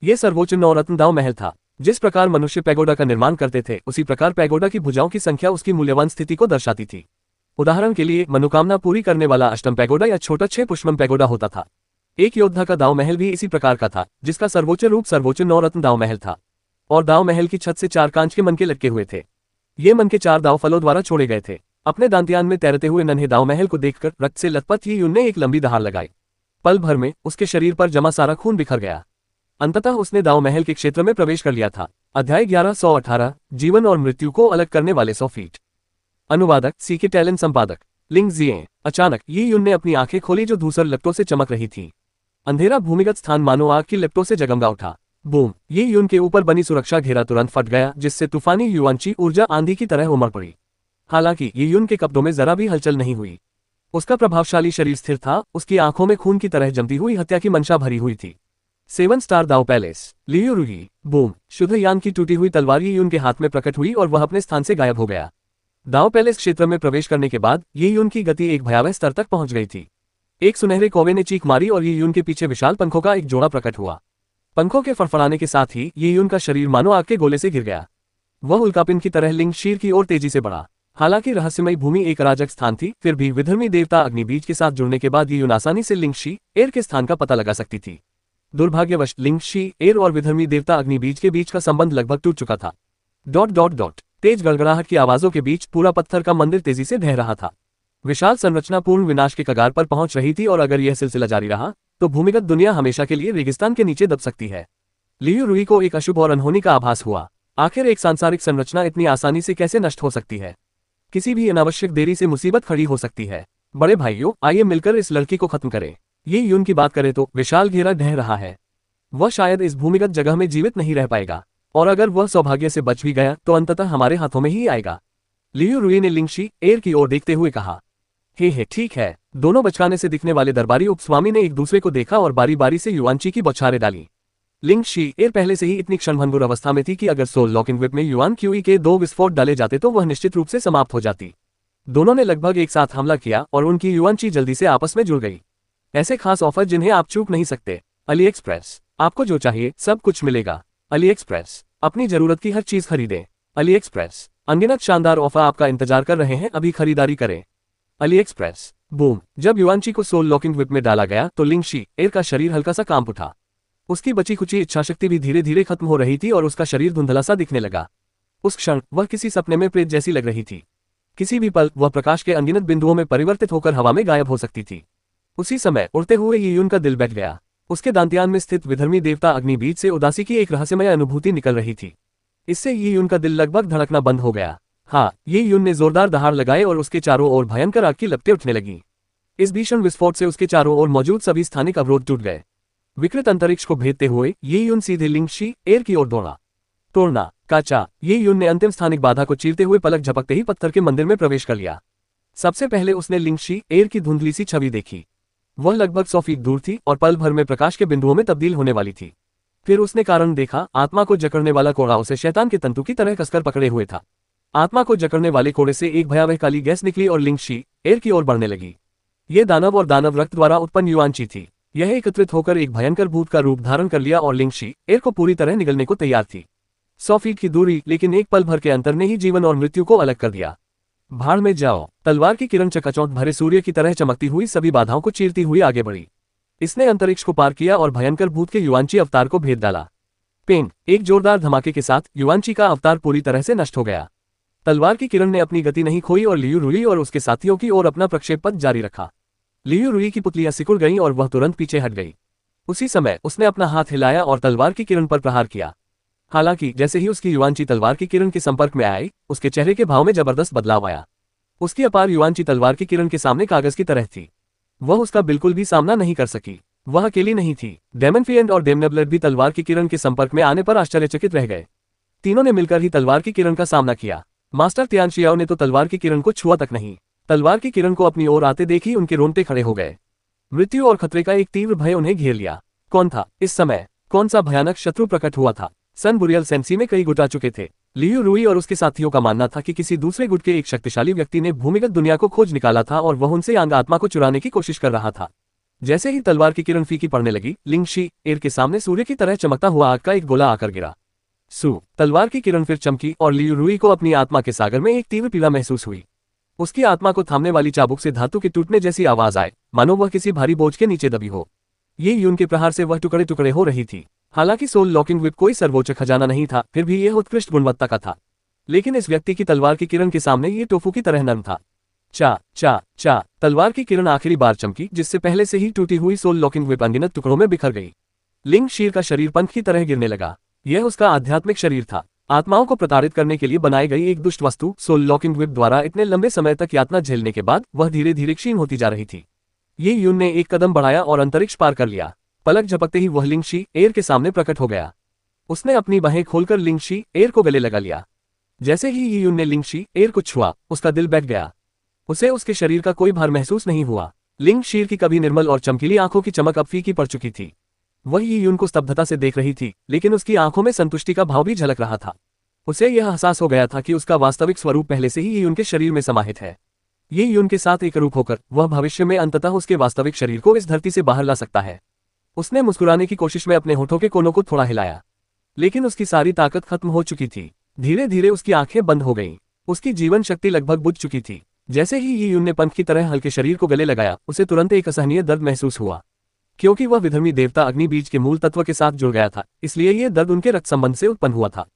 ये सर्वोच्च 9 रत्न दाव महल था। जिस प्रकार मनुष्य पैगोडा का निर्माण करते थे, उसी प्रकार पैगोडा की भुजाओं की संख्या उसकी मूल्यवान स्थिति को दर्शाती थी। उदाहरण के लिए मनोकामना पूरी करने वाला अष्टम पैगोडा या छोटा 6 पुष्पम पैगोडा होता था। एक योद्धा का दाव महल भी इसी प्रकार का था, जिसका सर्वोच्च रूप सर्वोच्च 9 रत्न दाव महल था। और दाव महल की छत से 4 कांच के मनके लटके हुए थे। ये मनके 4 दाव फलों द्वारा छोड़े गए थे। अपने दांतियान में तैरते हुए नन्हे दाव महल को देखकर रक्त से लथपथ ये यून ने एक लंबी दहाड़ लगाई। पल भर में उसके शरीर पर जमा सारा खून बिखर गया। अंततः उसने दाव महल के क्षेत्र में प्रवेश कर लिया था। अध्याय 1118, जीवन और मृत्यु को अलग करने वाले 100 फीट। अनुवादक सीके टैलेंट, संपादक लिंग जिए। अचानक ये यून ने अपनी आंखें खोली जो धूसर लपटों से चमक रही थी। अंधेरा भूमिगत स्थान मानो आग की लपटों से जगमगा उठा। बूम! ये यून के ऊपर बनी सुरक्षा घेरा तुरंत फट गया, जिससे तूफानी युवांची ऊर्जा आंधी की तरह उमड़ पड़ी। हालांकि ये यून के कपड़ों में जरा भी हलचल नहीं हुई। उसका प्रभावशाली शरीर स्थिर था, उसकी आंखों में खून की तरह जमती हुई हत्या की मंशा भरी हुई थी। 7 स्टार दाव पैलेस। लियू रुही। बूम! शुद्ध यान की टूटी हुई तलवार ये यून के हाथ में प्रकट हुई और वह अपने स्थान से गायब हो गया। दाव पैलेस क्षेत्र में प्रवेश करने के बाद ये यून की गति एक भयावह स्तर तक पहुंच गई थी। एक सुनहरे कौवे ने चीख मारी और ये यून के पीछे विशाल पंखों का एक जोड़ा प्रकट हुआ। पंखों के फड़फड़ाने के साथ ही ये यून का शरीर मानो आग के गोले से गिर गया। वह उल्कापिंड की तरह लिंग शीर की ओर तेजी से बढ़ा। हालांकि रहस्यमयी भूमि एक अराजक स्थान थी, फिर भी विधर्मी देवता अग्निबीज के साथ जुड़ने के बाद ये यून आसानी से लिंग शी एर के स्थान का पता लगा सकती थी। दुर्भाग्यवश लिंग शी एर और विधर्मी देवता अग्निबीज के बीच का संबंध लगभग टूट चुका था। ... तेज गड़गड़ाहट की आवाजों के बीच पूरा पत्थर का मंदिर तेजी से ढह रहा था। विशाल संरचना पूर्ण विनाश के कगार पर पहुंच रही थी और अगर यह सिलसिला जारी रहा तो भूमिगत दुनिया हमेशा के लिए रेगिस्तान के नीचे दब सकती है। लियू रुई को एक अशुभ और अनहोनी का आभास हुआ। आखिर एक सांसारिक संरचना इतनी आसानी से कैसे नष्ट हो सकती है? किसी भी अनावश्यक देरी से मुसीबत खड़ी हो सकती है। बड़े भाइयों, आइए मिलकर इस लड़की को खत्म करें। ये यून की बात करें तो विशाल घेरा ढह रहा है। वह शायद इस भूमिगत जगह में जीवित नहीं रह पाएगा, और अगर वह सौभाग्य से बच भी गया तो अंततः हमारे हाथों में ही आएगा। लियू रुई ने लिंगशी एर की ओर देखते हुए कहा। हे ठीक है। दोनों बचकाने से दिखने वाले दरबारी उपस्वामी ने एक दूसरे को देखा और बारी बारी से युआनची की बौछारें डाली। लिंग शी एर पहले से ही इतनी क्षणभंगुर अवस्था में थी कि अगर सोल लॉकिंग विप में युआन क्यूई के 2 विस्फोट डाले जाते तो वह निश्चित रूप से समाप्त हो जाती। दोनों ने लगभग एक साथ हमला किया और उनकी युआनची जल्दी से आपस में जुड़ गई। ऐसे खास ऑफर जिन्हें आप चूक नहीं सकते। अली एक्सप्रेस। आपको जो चाहिए सब कुछ मिलेगा। अली एक्सप्रेस। अपनी जरूरत की हर चीज खरीदें। अली एक्सप्रेस। अनगिनत शानदार ऑफर आपका इंतजार कर रहे हैं, अभी खरीदारी करें। अली एक्सप्रेस। बूम! जब युआनची को सोल लॉकिंग विप में डाला गया तो लिंग शी एर का शरीर हल्का सा कांप उठा। उसकी बची खुची इच्छाशक्ति भी धीरे धीरे खत्म हो रही थी और उसका शरीर धुंधला सा दिखने लगा। उस क्षण वह किसी सपने में प्रेत जैसी लग रही थी। किसी भी पल वह प्रकाश के अनगिनत बिंदुओं में परिवर्तित होकर हवा में गायब हो सकती थी। उसी समय उड़ते हुए ये यून का दिल बैठ गया। उसके दांतियान में स्थित विधर्मी देवता अग्निबीज से उदासी की एक रहस्यमय अनुभूति निकल रही थी। इससे ये यून का दिल लगभग धड़कना बंद हो गया। हाँ, ये यून ने जोरदार दहाड़ लगाए और उसके चारों ओर भयंकर आग की लपटें उठने लगी। इस भीषण विस्फोट से उसके चारों ओर मौजूद सभी स्थानिक अवरोध टूट गए। विकृत अंतरिक्ष को भेदते हुए ये यून सीधे लिंग शी एर की ओर दौड़ा। तोड़ना काचा। ये यून ने अंतिम स्थानिक बाधा को चीरते हुए पलक झपकते ही पत्थर के मंदिर में प्रवेश कर लिया। सबसे पहले उसने लिंग शी एर की धुंधली सी छवि देखी। वह लगभग 100 फीट दूर थी और पल भर में प्रकाश के बिंदुओं में तब्दील होने वाली थी। फिर उसने कारण देखा। आत्मा को जकड़ने वाला कोड़ा उसे शैतान के तंतु की तरह कसकर पकड़े हुए था। आत्मा को जकड़ने वाले कोड़े से एक भयावह काली गैस निकली और लिंग शी एर की ओर बढ़ने लगी। ये दानव और दानव रक्त द्वारा उत्पन्न युआनची थी। यह एकत्रित होकर एक भयंकर भूत का रूप धारण कर लिया और लिंग शी एर को पूरी तरह निगलने को तैयार थी। 100 फीट की दूरी, लेकिन एक पल भर के अंतर ने ही जीवन और मृत्यु को अलग कर दिया। भाड़ में जाओ। तलवार की किरण चकाचौंध भरे सूर्य की तरह चमकती हुई सभी बाधाओं को चीरती हुई आगे बढ़ी। इसने अंतरिक्ष को पार किया और भयंकर भूत के युवांची अवतार को भेद डाला। पेंग, एक जोरदार धमाके के साथ युवांची का अवतार पूरी तरह से नष्ट हो गया। तलवार की किरण ने अपनी गति नहीं खोई और लियू रुई और उसके साथियों की ओर अपना प्रक्षेप पथ जारी रखा। लियू रुई की पुतलियां सिकुड़ गईं और वह तुरंत पीछे हट गई। उसी समय उसने अपना हाथ हिलाया और तलवार की किरण पर प्रहार किया। हालांकि जैसे ही उसकी युवांची तलवार की किरण के संपर्क में आई, उसके चेहरे के भाव में जबरदस्त बदलाव आया। उसकी अपार युवांची तलवार की किरण के सामने कागज की तरह थी। वह उसका बिल्कुल भी सामना नहीं कर सकी। वह अकेली नहीं थी। डेमनफिएंड और डेमनेब्लेड भी तलवार की किरण के संपर्क में आने पर आश्चर्यचकित रह गए। तीनों ने मिलकर ही तलवार की किरण का सामना किया। मास्टर तियानशियाओ ने तो तलवार की किरण को छुआ तक नहीं। तलवार की किरण को अपनी ओर आते देख ही उनके रोंगटे खड़े हो गए। मृत्यु और खतरे का एक तीव्र भय उन्हें घेर लिया। कौन था इस समय? कौन सा भयानक शत्रु प्रकट हुआ था? सन बुरियल सेंसी में कई गुट आ चुके थे। लियू रुई और उसके साथियों का मानना था कि किसी दूसरे गुट के एक शक्तिशाली व्यक्ति ने भूमिगत दुनिया को खोज निकाला था और वह उनसे यांग आत्मा को चुराने की कोशिश कर रहा था। जैसे ही तलवार की किरण फीकी पड़ने लगी, लिंगशी एर के सामने सूर्य की तरह चमकता हुआ आग का एक गोला आकर गिरा। तलवार की किरण फिर चमकी और लियू रुई को अपनी आत्मा के सागर में एक तीव्र पीड़ा महसूस हुई। उसकी आत्मा को थामने वाली चाबुक से धातु के टूटने जैसी आवाज आए, मानो वह किसी भारी बोझ के नीचे दबी हो। ये यून के प्रहार से वह टुकड़े टुकड़े हो रही थी। हालांकि सोल लॉकिंग व्हिप कोई सर्वोच्च खजाना नहीं था, फिर भी यह उत्कृष्ट गुणवत्ता का था। लेकिन इस व्यक्ति की तलवार की किरण के सामने ये टोफू की तरह नरम था। चा चा चा तलवार की किरण आखिरी बार चमकी, जिससे पहले से ही टूटी हुई सोल लॉकिंग व्हिप अनगिनत टुकड़ों में बिखर गई। लिंग शीर का शरीर पंख की तरह गिरने लगा। यह उसका आध्यात्मिक शरीर था। आत्माओं को प्रताड़ित करने के लिए बनाई गई एक दुष्ट वस्तु सोल लॉकिंग व्हिप द्वारा इतने लंबे समय तक यातना झेलने के बाद वह धीरे धीरे क्षीण होती जा रही थी। ये यून ने एक कदम बढ़ाया और अंतरिक्ष पार कर लिया। पलक झपकते ही वह लिंगशी एर के सामने प्रकट हो गया। उसने अपनी बाहें खोलकर लिंगशी एर को गले लगा लिया। जैसे ही यून ने लिंगशी एर को छुआ, उसका दिल बैठ गया। उसे उसके शरीर का कोई भार महसूस नहीं हुआ। लिंग शीर की कभी निर्मल और चमकीली आंखों की चमक अब फीकी पड़ चुकी थी। वह यून को स्तब्धता से देख रही थी, लेकिन उसकी आंखों में संतुष्टि का भाव भी झलक रहा था। उसे यह एहसास हो गया था कि उसका वास्तविक स्वरूप पहले से ही यून के शरीर में समाहित है। ये यून के साथ एकरूप होकर वह भविष्य में अंततः उसके वास्तविक शरीर को इस धरती से बाहर ला सकता है। उसने मुस्कुराने की कोशिश में अपने होठों के कोनों को थोड़ा हिलाया, लेकिन उसकी सारी ताकत खत्म हो चुकी थी। धीरे धीरे उसकी आंखें बंद हो गईं। उसकी जीवन शक्ति लगभग बुझ चुकी थी। जैसे ही यून ने पंख की तरह हल्के शरीर को गले लगाया, उसे तुरंत एक असहनीय दर्द महसूस हुआ। क्योंकि वह विधर्मी देवता अग्नि बीज के मूल तत्व के साथ जुड़ गया था, इसलिए यह दर्द उनके रक्त संबंध से उत्पन्न हुआ था।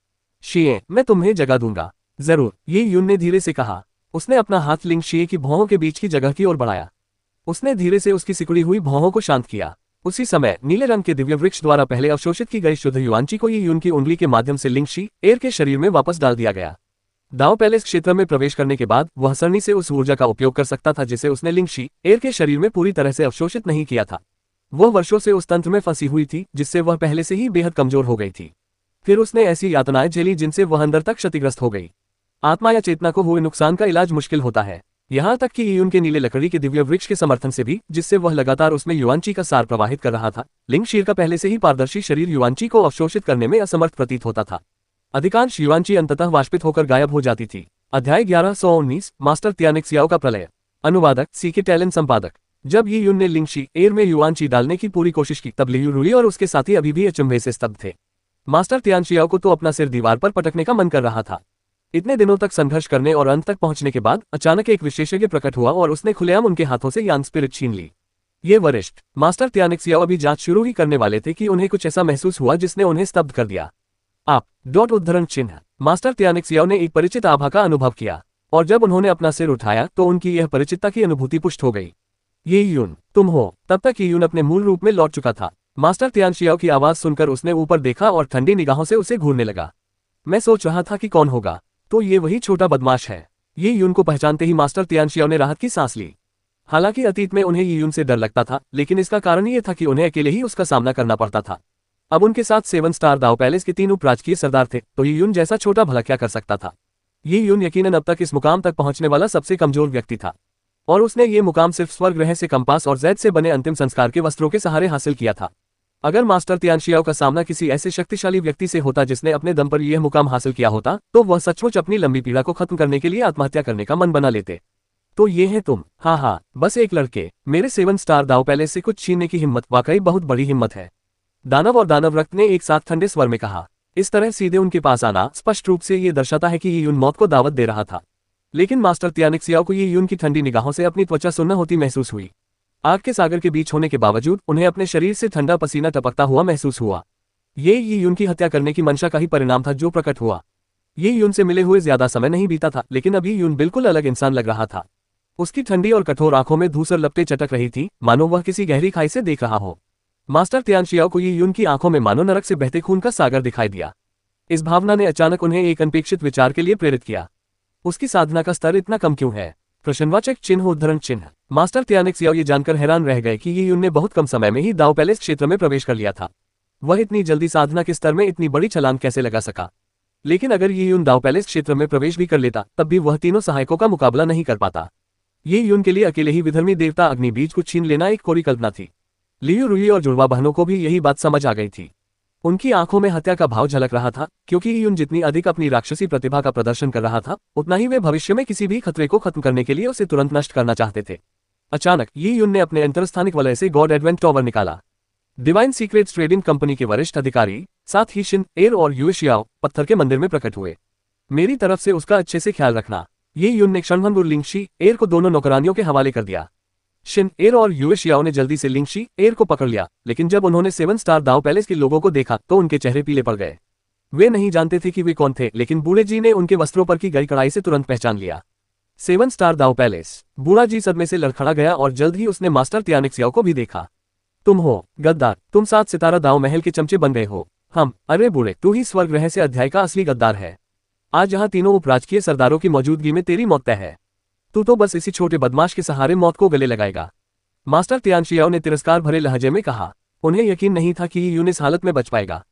शिए, मैं तुम्हें जगा दूंगा। जरूर, ये यून ने धीरे से कहा। उसने अपना हाथ लिंग शिए की भौहों के बीच की जगह की ओर बढ़ाया। उसने धीरे से उसकी सिकुड़ी हुई भौहों को शांत किया। उसी समय नीले रंग के दिव्य वृक्ष द्वारा पहले अवशोषित की गई शुद्ध युवांची को ये यून की उंगली के माध्यम से लिंगशी एर के शरीर में वापस डाल दिया गया। दाव पैलेस क्षेत्र में प्रवेश करने के बाद वह सरनी से उस ऊर्जा का उपयोग कर सकता था जिसे उसने लिंगशी एर के शरीर में पूरी तरह से अवशोषित नहीं किया था। वह वर्षों से उस तंत्र में फंसी हुई थी जिससे वह पहले से ही बेहद कमजोर हो गई थी। फिर उसने ऐसी यातनाएं झेली जिनसे वह अंदर तक क्षतिग्रस्त हो गई। आत्मा या चेतना को हुए नुकसान का इलाज मुश्किल होता है, यहाँ तक कि यून के नीले लकड़ी के दिव्य वृक्ष के समर्थन से भी, जिससे वह लगातार उसमें युवांची का सार प्रवाहित कर रहा था। लिंगशीर का पहले से ही पारदर्शी शरीर युवांची को अवशोषित करने में असमर्थ प्रतीत होता था। अधिकांश युवांची अंततः वाष्पित होकर गायब हो जाती थी। अध्याय 1119 मास्टर तियानिक्सियाओ का प्रलय। अनुवादक सीके टैलेंट संपादक। जब ये यून ने लिंगशी एर में युवांची डालने की पूरी कोशिश की, तब लियू रुई और उसके साथी अभी भी अचंभे से स्तब्ध थे। मास्टर तियानशियाओ को तो अपना सिर दीवार पर पटकने का मन कर रहा था। इतने दिनों तक संघर्ष करने और अंत तक पहुंचने के बाद अचानक एक विशेषज्ञ प्रकट हुआ और उसने खुलेआम उनके हाथों से यांग स्पिरिट छीन ली। ये वरिष्ठ मास्टर तियानिक्सियाओ अभी जांच शुरू ही करने वाले थे कि उन्हें कुछ ऐसा महसूस हुआ जिसने उन्हें स्तब्ध कर दिया। आप उद्धरण चिन्ह। मास्टर तियानिक्सियाओ ने एक परिचित आभा का अनुभव किया, और जब उन्होंने अपना सिर उठाया तो उनकी यह परिचितता की अनुभूति पुष्ट हो गई। ये यून तुम हो। तब तक यून अपने मूल रूप में लौट चुका था। मास्टर तियानशियाओ की आवाज सुनकर उसने ऊपर देखा और ठंडी निगाहों से उसे घूरने लगा। मैं सोच रहा था कि कौन होगा, तो ये वही छोटा बदमाश है। ये यून को पहचानते ही मास्टर तियानशियाओ ने राहत की सांस ली। हालांकि अतीत में उन्हें ये यून से डर लगता था, लेकिन इसका कारण ये था कि उन्हें अकेले ही उसका सामना करना पड़ता था। अब उनके साथ 7 स्टार दाव पैलेस के 3 उपराजकीय सरदार थे, तो ये यून जैसा छोटा भला क्या कर सकता था। ये यून यकीनन अब तक इस मुकाम तक पहुंचने वाला सबसे कमजोर व्यक्ति था, और उसने ये मुकाम सिर्फ स्वर्ग ग्रह से कंपास और जैद से बने अंतिम संस्कार के वस्त्रों के सहारे हासिल किया था। अगर मास्टर तियानशियाओ का सामना किसी ऐसे शक्तिशाली व्यक्ति से होता जिसने अपने दम पर यह मुकाम हासिल किया होता, तो वह सचमुच अपनी लंबी पीड़ा को खत्म करने के लिए आत्महत्या करने का मन बना लेते। तो ये है तुम? हाँ, बस एक लड़के। मेरे 7 स्टार दाव पैलेस से कुछ छीनने की हिम्मत वाकई बहुत बड़ी हिम्मत है। दानव और दानव रक्त ने एक साथ ठंडे स्वर में कहा। इस तरह सीधे उनके पास आना स्पष्ट रूप से ये दर्शाता है कि ये यून मौत को दावत दे रहा था। लेकिन मास्टर तियानिक सियाओ को ये यून की ठंडी निगाहों से अपनी त्वचा सुन्न होती महसूस हुई। आग के सागर के बीच होने के बावजूद उन्हें अपने शरीर से ठंडा पसीना टपकता हुआ महसूस हुआ। ये यून की हत्या करने की मंशा का ही परिणाम था जो प्रकट हुआ। ये यून से मिले हुए ज्यादा समय नहीं बीता था, लेकिन अभी यून बिल्कुल अलग इंसान लग रहा था। उसकी ठंडी और कठोर आंखों में धूसर लपटें चटक रही थी, मानो वह किसी गहरी खाई से देख रहा हो। मास्टर तियानशियाओ को ये यून की आंखों में मानो नरक से बहते खून का सागर दिखाई दिया। इस भावना ने अचानक उन्हें एक अनपेक्षित विचार के लिए प्रेरित किया। उसकी साधना का स्तर इतना कम क्यों है? प्रश्नवाचक चिन्ह उद्धरण चिन्ह। मास्टर तियानिक सियाओ ये जानकर हैरान रह गए कि ये यून ने बहुत कम समय में ही दाओ पैलेस क्षेत्र में प्रवेश कर लिया था। वह इतनी जल्दी साधना के स्तर में इतनी बड़ी छलांग कैसे लगा सका? लेकिन अगर ये यून दाओ पैलेस क्षेत्र में प्रवेश भी कर लेता, तब भी वह तीनों सहायकों का मुकाबला नहीं कर पाता। ये यून के लिए अकेले ही विधर्मी देवता अग्नि बीज को छीन लेना एक कोरी कल्पना थी। लियू रुई और जुड़वा बहनों को भी यही बात समझ आ गई थी। उनकी आंखों में हत्या का भाव झलक रहा था, क्योंकि यून जितनी अधिक अपनी राक्षसी प्रतिभा का प्रदर्शन कर रहा था, उतना ही वे भविष्य में किसी भी खतरे को खत्म करने के लिए उसे तुरंत नष्ट करना चाहते थे। अचानक ये यून ने अपने अंतरस्थानिक वलय से गॉड एडवेंट टॉवर निकाला। डिवाइन सीक्रेट्स ट्रेडिंग कंपनी के वरिष्ठ अधिकारी, साथ ही शिन एर और यूशियाओ पत्थर के मंदिर में प्रकट हुए। मेरी तरफ से उसका अच्छे से ख्याल रखना। ये यून ने क्षणभंगुर लिंगशी एर को दोनों नौकरानियों के हवाले कर दिया। शिन एर और यूशियाओ ने जल्दी से लिंगशी एर को पकड़ लिया, लेकिन जब उन्होंने 7 स्टार दाओ पैलेस के लोगों को देखा तो उनके चेहरे पीले पड़ गए। वे नहीं जानते थे कि वे कौन थे, लेकिन बूढ़े जी ने उनके वस्त्रों पर की गई कड़ाई से तुरंत पहचान लिया। 7 स्टार दाओ पैलेस। बूढ़ा जी सदमे से लड़खड़ा गया और जल्द ही उसने मास्टर तियानिक सियाओ को भी देखा। तुम हो गद्दार, तुम 7 सितारा दाओ महल के चमचे बन गए हो। हम, अरे बूढ़े, तू ही स्वर्ग रहस्य अध्याय का असली गद्दार है। आज यहाँ तीनों उपराजकीय सरदारों की मौजूदगी में तेरी मौत तय है। तू तो बस इसी छोटे बदमाश के सहारे मौत को गले लगाएगा। मास्टर तियानशियाओ ने तिरस्कार भरे लहजे में कहा। उन्हें यकीन नहीं था कि यून इस हालत में बच पाएगा।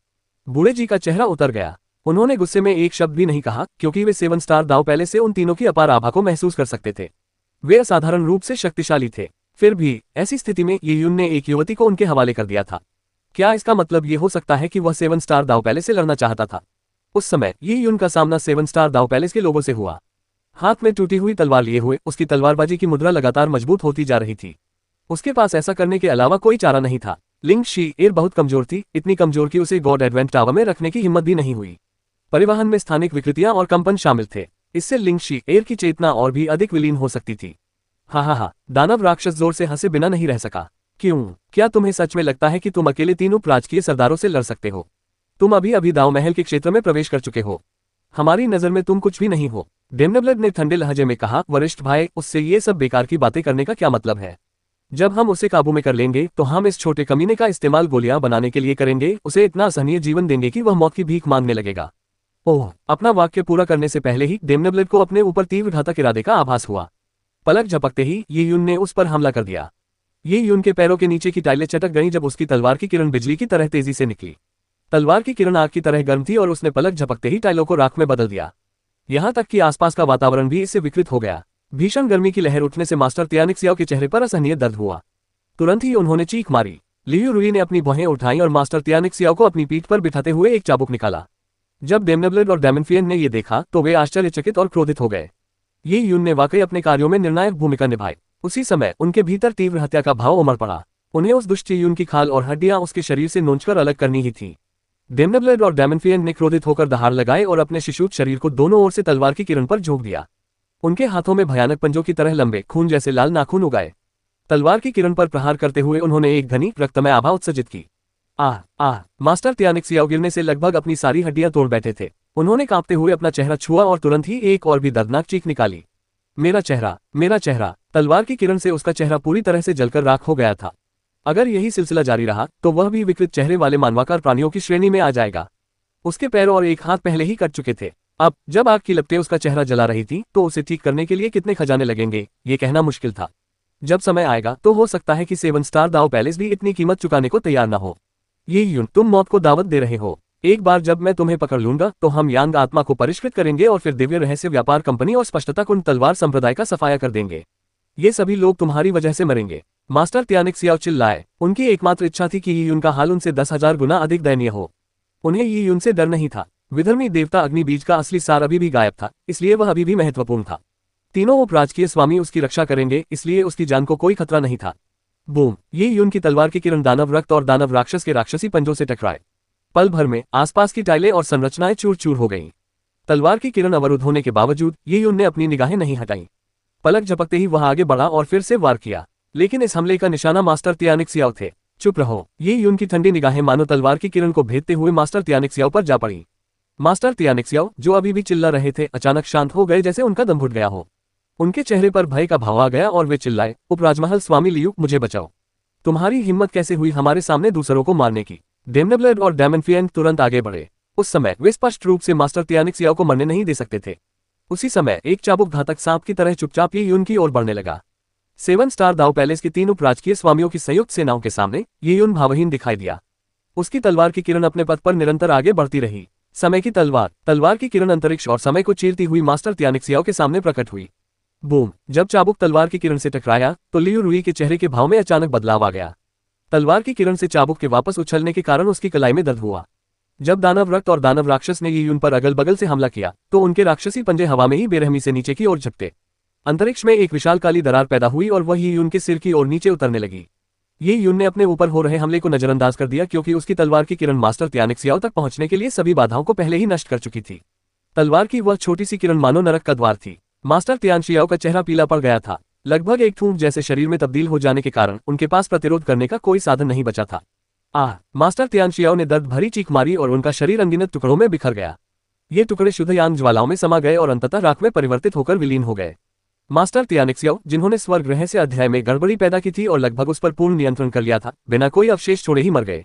बूढ़े जी का चेहरा उतर गया। उन्होंने गुस्से में एक शब्द भी नहीं कहा, क्योंकि वे 7 स्टार दाओ पैलेस से उन तीनों की अपार आभा को महसूस कर सकते थे। वे असाधारण रूप से शक्तिशाली थे। फिर भी ऐसी स्थिति में ये यून ने एक युवती को उनके हवाले कर दिया था। क्या इसका मतलब ये हो सकता है कि वह 7 स्टार दाओ पैलेस से लड़ना चाहता था? उस समय ये यून का सामना 7 स्टार दाओ पैलेस के लोगों से हुआ। हाथ में टूटी हुई तलवार लिए हुए उसकी तलवारबाजी की मुद्रा लगातार मजबूत होती जा रही थी। उसके पास ऐसा करने के अलावा कोई चारा नहीं था। लिंगशी एर बहुत कमजोर थी, इतनी कमजोर कि उसे गॉड एडवेंट टावर में रखने की हिम्मत भी नहीं हुई। परिवहन में स्थानिक विकृतियां और कंपन शामिल थे। इससे लिंगशी एर की चेतना और भी अधिक विलीन हो सकती थी। हा, दानव राक्षस जोर से हंसे बिना नहीं रह सका। क्यों? क्या तुम्हें सच में लगता है कि तुम अकेले तीनों राजकीय सरदारों से लड़ सकते हो? तुम अभी अभी दाओ महल के क्षेत्र में प्रवेश कर चुके हो। हमारी नजर में तुम कुछ भी नहीं हो। डेमनेब्लड ने ठंडे लहजे में कहा। वरिष्ठ भाई, उससे ये सब बेकार की बातें करने का क्या मतलब है? जब हम उसे काबू में कर लेंगे तो हम इस छोटे कमीने का इस्तेमाल गोलियां बनाने के लिए करेंगे, उसे इतना असहनीय जीवन देंगे कि वह मौत की भीख मांगने लगेगा। ओह! अपना वाक्य पूरा करने से पहले ही डेमनेब्लड को अपने ऊपर तीव्र घातक इरादे का आभास हुआ। पलक झपकते ही ये यून ने उस पर हमला कर दिया। ये यून के पैरों के नीचे की टाइलें चटक गईं जब उसकी तलवार की किरण बिजली की तरह तेजी से निकली। तलवार की किरण आग की तरह गर्म थी और उसने पलक झपकते ही टाइलों को राख में बदल दिया। यहाँ तक कि आसपास का वातावरण भी इससे विकृत हो गया। भीषण गर्मी की लहर उठने से मास्टर तियानिक सियाओ के चेहरे पर असहनीय दर्द हुआ। तुरंत ही उन्होंने चीख मारी। लियू रुई ने अपनी भौहें उठाई और मास्टर तियानिक सियाओ को अपनी पीठ पर बिठाते हुए एक चाबुक निकाला। जब डेमनेब्लड और डेमनफियन ने यह देखा तो वे आश्चर्यचकित और क्रोधित हो गए। ये यून ने वाकई अपने कार्यों में निर्णायक भूमिका निभाई। उसी समय उनके भीतर तीव्र हत्या का भाव उमड़ पड़ा। उन्हें उस दुष्ट यून की खाल और हड्डियां उसके शरीर से नोचकर अलग करनी ही थी। डेमनेब्लड और डेमनफियन ने क्रोधित होकर दहाड़ लगाए और अपने शिशुत शरीर को दोनों ओर से तलवार की किरण पर झोंक दिया। उनके हाथों में भयानक पंजों की तरह लंबे खून जैसे लाल नाखून उगाए। तलवार की किरण पर प्रहार करते हुए उन्होंने एक घनी रक्तमय आभा उत्सर्जित की। आह! मास्टर तियानिक सियाओ गिरने से लगभग अपनी सारी हड्डियां तोड़ बैठे थे। उन्होंने कांपते हुए अपना चेहरा छुआ और तुरंत ही एक और भी दर्दनाक चीख निकाली। मेरा चेहरा! तलवार की किरण से उसका चेहरा पूरी तरह से जलकर राख हो गया था। अगर यही सिलसिला जारी रहा तो वह भी विकृत चेहरे वाले मानवाकार प्राणियों की श्रेणी में आ जाएगा। उसके पैर और एक हाथ पहले ही कट चुके थे। अब जब आग की लपटें उसका चेहरा जला रही थी तो उसे ठीक करने के लिए कितने खजाने लगेंगे, ये कहना मुश्किल था। जब समय आएगा तो हो सकता है कि 7 स्टार दाओ पैलेस भी इतनी कीमत चुकाने को तैयार न हो। ये यून, तुम मौत को दावत दे रहे हो। एक बार जब मैं तुम्हें पकड़ लूंगा तो हम यांग आत्मा को परिष्कृत करेंगे और फिर दिव्य रहस्य व्यापार कंपनी और स्पष्टता कुंड तलवार संप्रदाय का सफाया कर देंगे। ये सभी लोग तुम्हारी वजह से मरेंगे। मास्टर तियानिक सियाओ चिल्लाए। उनकी एकमात्र इच्छा थी कि ये यून का हाल उनसे 10,000 गुना अधिक दयनीय हो। उन्हें ये यून से डर नहीं था। विधर्मी देवता अग्नि बीज का असली सार अभी भी गायब था, इसलिए वह अभी भी महत्वपूर्ण था। तीनों उपराजकीय स्वामी उसकी रक्षा करेंगे, इसलिए उसकी जान को कोई खतरा नहीं था। बूम! ये यून की तलवार की किरण दानव रक्त और दानव राक्षस के राक्षसी पंजों से टकराए। पल भर में आसपास की टाइलें और संरचनाएं चूर चूर हो गईं। तलवार की किरण अवरुद्ध होने के बावजूद ये यून ने अपनी निगाहें नहीं हटाई। पलक झपकते ही वह आगे बढ़ा और फिर से वार किया, लेकिन इस हमले का निशाना मास्टर तियानिक सियाओ थे। चुप रहो। ये यून की ठंडी निगाहें मानो तलवार की किरण को भेदते हुए मास्टर तियानिक सियाओ पर जा पड़ी। मास्टर तियानिक सियाओ, जो अभी भी चिल्ला रहे थे, अचानक शांत हो गए, जैसे उनका दम घुट गया हो। उनके चेहरे पर भय का भाव आ गया और वे चिल्लाए, उपराजमहल स्वामी लियू, मुझे बचाओ। तुम्हारी हिम्मत कैसे हुई हमारे सामने दूसरों को मारने की? डेमनेब्लेड और डेमनफिएंग तुरंत आगे बढ़े। उस समय वे स्पष्ट रूप से मास्टर तियानिक सियाओ को मरने नहीं दे सकते थे। उसी समय एक चाबुक घातक सांप की तरह चुपचाप ये यून की ओर बढ़ने लगा। 7 स्टार दाव पैलेस के 3 उपराजकीय स्वामियों की संयुक्त सेनाओं के सामने ये यून भावहीन दिखाई दिया। उसकी तलवार की किरण अपने पथ पर निरंतर आगे बढ़ती रही। समय की तलवार की किरण अंतरिक्ष और समय को चीरती हुई मास्टर तियानिक सियाओ के सामने प्रकट हुई। बूम! जब चाबुक तलवार की किरण से टकराया तो लियू रुई के चेहरे के भाव में अचानक बदलाव आ गया। तलवार की किरण से चाबुक के वापस उछलने के कारण उसकी कलाई में दर्द हुआ। जब दानव रक्त और दानव राक्षस ने ये यून पर अगल बगल से हमला किया तो उनके राक्षसी पंजे हवा में ही बेरहमी से नीचे की ओर झपटे। अंतरिक्ष में एक विशाल काली दरार पैदा हुई और वह ये यून के सिर की ओर नीचे उतरने लगी। ये यून ने अपने ऊपर हो रहे हमले को नजरअंदाज कर दिया, क्योंकि उसकी तलवार की किरण मास्टर तियानिक सियाओ तक पहुंचने के लिए सभी बाधाओं को पहले ही नष्ट कर चुकी थी। तलवार की वह छोटी सी किरण मानो नरक का द्वार थी। मास्टर तियानिक सियाओ का चेहरा पीला पड़ गया था। लगभग एक ठूंठ जैसे शरीर में तब्दील हो जाने के कारण उनके पास प्रतिरोध करने का कोई साधन नहीं बचा था। मास्टर तियानिक सियाओ ने दर्द भरी चीख मारी और उनका शरीर अनगिनत टुकड़ों में बिखर गया। ये टुकड़े शुद्ध यान ज्वालाओं में समा गए और अंततः राख में परिवर्तित होकर विलीन हो गए। मास्टर तियानिक सियाओ, जिन्होंने स्वर्ग ग्रह से अध्याय में गड़बड़ी पैदा की थी और लगभग उस पर पूर्ण नियंत्रण कर लिया था, बिना कोई अवशेष छोड़े ही मर गए।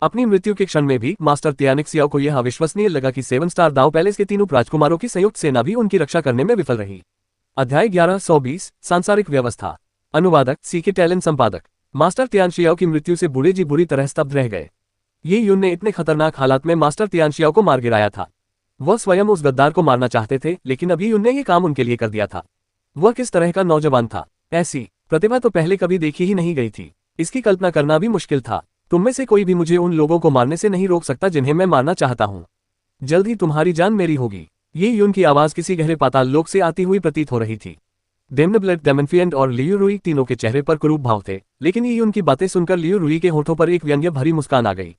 अपनी मृत्यु के क्षण में भी मास्टर तियानिक सियाओ को यह अविश्वसनीय लगा कि 7 स्टार दाव पैलेस के 3 राजकुमारों की संयुक्त सेना भी उनकी रक्षा करने में विफल रही। अध्याय 1120 सांसारिक व्यवस्था। अनुवादक सीके टैलेंट संपादक। मास्टर तियानिक सियाओ की मृत्यु से बूढ़े जी बुरी तरह स्तब्ध रह गए। ये यून ने इतने खतरनाक हालात में मास्टर तियानिक सियाओ को मार गिराया था। वह स्वयं उस गद्दार को मारना चाहते थे, लेकिन अभी यून ने ये काम उनके लिए कर दिया था। वह किस तरह का नौजवान था? ऐसी प्रतिभा तो पहले कभी देखी ही नहीं गई थी। इसकी कल्पना करना भी मुश्किल था। तुम में से कोई भी मुझे उन लोगों को मारने से नहीं रोक सकता जिन्हें मैं मारना चाहता हूँ। जल्द ही तुम्हारी जान मेरी होगी। ये यून की आवाज किसी गहरे पाताल लोक से आती हुई प्रतीत हो रही थी। डेमनेब्लेड, डेमनफिएंग और लियू रुई तीनों के चेहरे पर कुरूप भाव थे, लेकिन ये यून की बातें सुनकर लियू रुई के होठों पर एक व्यंग्य भरी मुस्कान आ गई।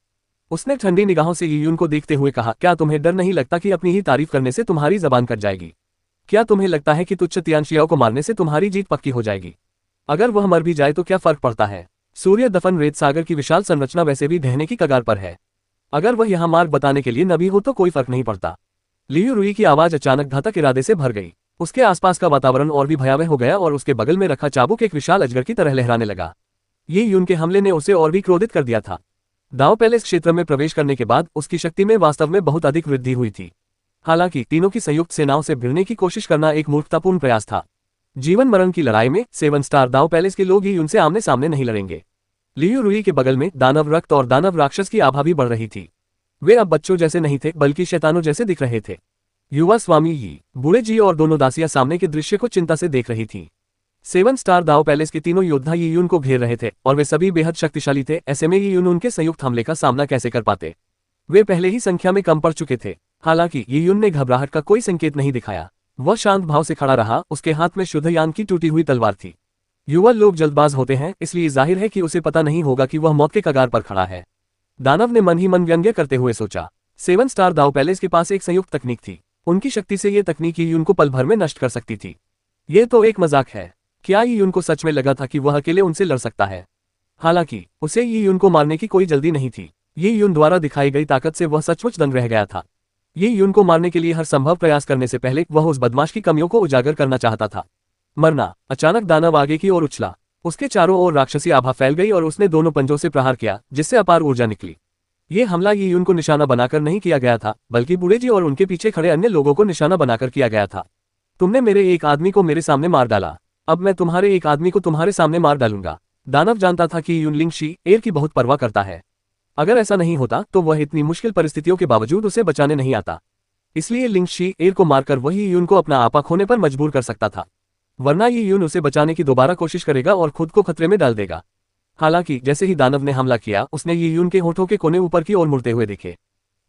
उसने ठंडी निगाहों से ये यून को देखते हुए कहा, क्या तुम्हें डर नहीं लगता कि अपनी ही तारीफ करने से तुम्हारी जबान कट जाएगी? क्या तुम्हें लगता है कि तुच्छ तियानिक सियाओ को मारने से तुम्हारी जीत पक्की हो जाएगी? अगर वह मर भी जाए तो क्या फर्क पड़ता है? सूर्य दफन रेत सागर की विशाल संरचना वैसे भी ढहने की कगार पर है। अगर वह यहाँ मार्ग बताने के लिए न भी हो तो कोई फर्क नहीं पड़ता। लियू रुई की आवाज अचानक घातक इरादे से भर गई। उसके आसपास का वातावरण और भी भयावह हो गया और उसके बगल में रखा चाबुक एक विशाल अजगर की तरह लहराने लगा। ये यून के हमले ने उसे और भी क्रोधित कर दिया था। दाव पैलेस क्षेत्र में प्रवेश करने के बाद उसकी शक्ति में वास्तव में बहुत अधिक वृद्धि हुई थी। हालांकि तीनों की संयुक्त सेनाओं से भिड़ने की कोशिश करना एक मूर्खतापूर्ण प्रयास था। जीवन मरण की लड़ाई में 7 स्टार दाव पैलेस के लोग ही उनसे आमने सामने नहीं लड़ेंगे। लियू रुई के बगल में दानव रक्त और दानव राक्षस की आभा भी बढ़ रही थी। वे अब बच्चों जैसे नहीं थे, बल्कि शैतानों जैसे दिख रहे थे। युवा स्वामी यी, बूढ़े जी और दोनों दासियां सामने के दृश्य को चिंता से देख रही थीं। 7 स्टार दाव पैलेस के तीनों योद्धा ये यून को घेर रहे थे और वे सभी बेहद शक्तिशाली थे। ऐसे में ये यून उनके संयुक्त हमले का सामना कैसे कर पाते? वे पहले ही संख्या में कम पड़ चुके थे। हालांकि ये यून ने घबराहट का कोई संकेत नहीं दिखाया। वह शांत भाव से खड़ा रहा। उसके हाथ में शुद्ध यान की टूटी हुई तलवार थी। युवा लोग जल्दबाज होते हैं, इसलिए जाहिर है कि उसे पता नहीं होगा कि वह मौत के कगार पर खड़ा है। दानव ने मन ही मन व्यंग्य करते हुए सोचा। 7 स्टार दाव पैलेस के पास एक संयुक्त तकनीक थी। उनकी शक्ति से ये तकनीक ये यून को पल भर में नष्ट कर सकती थी। ये तो एक मजाक है। क्या ये यून को सच में लगा था कि वह अकेले उनसे लड़ सकता है? हालांकि उसे ये यून को मारने की कोई जल्दी नहीं थी। ये यून द्वारा दिखाई गई ताकत से वह सचमुच दंग रह गया था। ये यून को मारने के लिए हर संभव प्रयास करने से पहले वह उस बदमाश की कमियों को उजागर करना चाहता था। मरना। अचानक दानव आगे की ओर उछला। उसके चारों ओर राक्षसी आभा फैल गई और उसने दोनों पंजों से प्रहार किया, जिससे अपार ऊर्जा निकली। ये हमला ये यून को निशाना बनाकर नहीं किया गया था, बल्कि बूढ़े जी और उनके पीछे खड़े अन्य लोगों को निशाना बनाकर किया गया था। तुमने मेरे एक आदमी को मेरे सामने मार डाला, अब मैं तुम्हारे एक आदमी को तुम्हारे सामने मार डालूंगा। दानव जानता था कि यून लिंगशी एर की बहुत परवाह करता है। अगर ऐसा नहीं होता तो वह इतनी मुश्किल परिस्थितियों के बावजूद उसे बचाने नहीं आता। इसलिए लिंगशी एर को मारकर वही यून को अपना आपा खोने पर मजबूर कर सकता था, वरना ये यून उसे बचाने की दोबारा कोशिश करेगा और खुद को खतरे में डाल देगा। हालांकि जैसे ही दानव ने हमला किया, उसने ये यून के होठों के कोने ऊपर की ओर मुड़ते हुए देखे।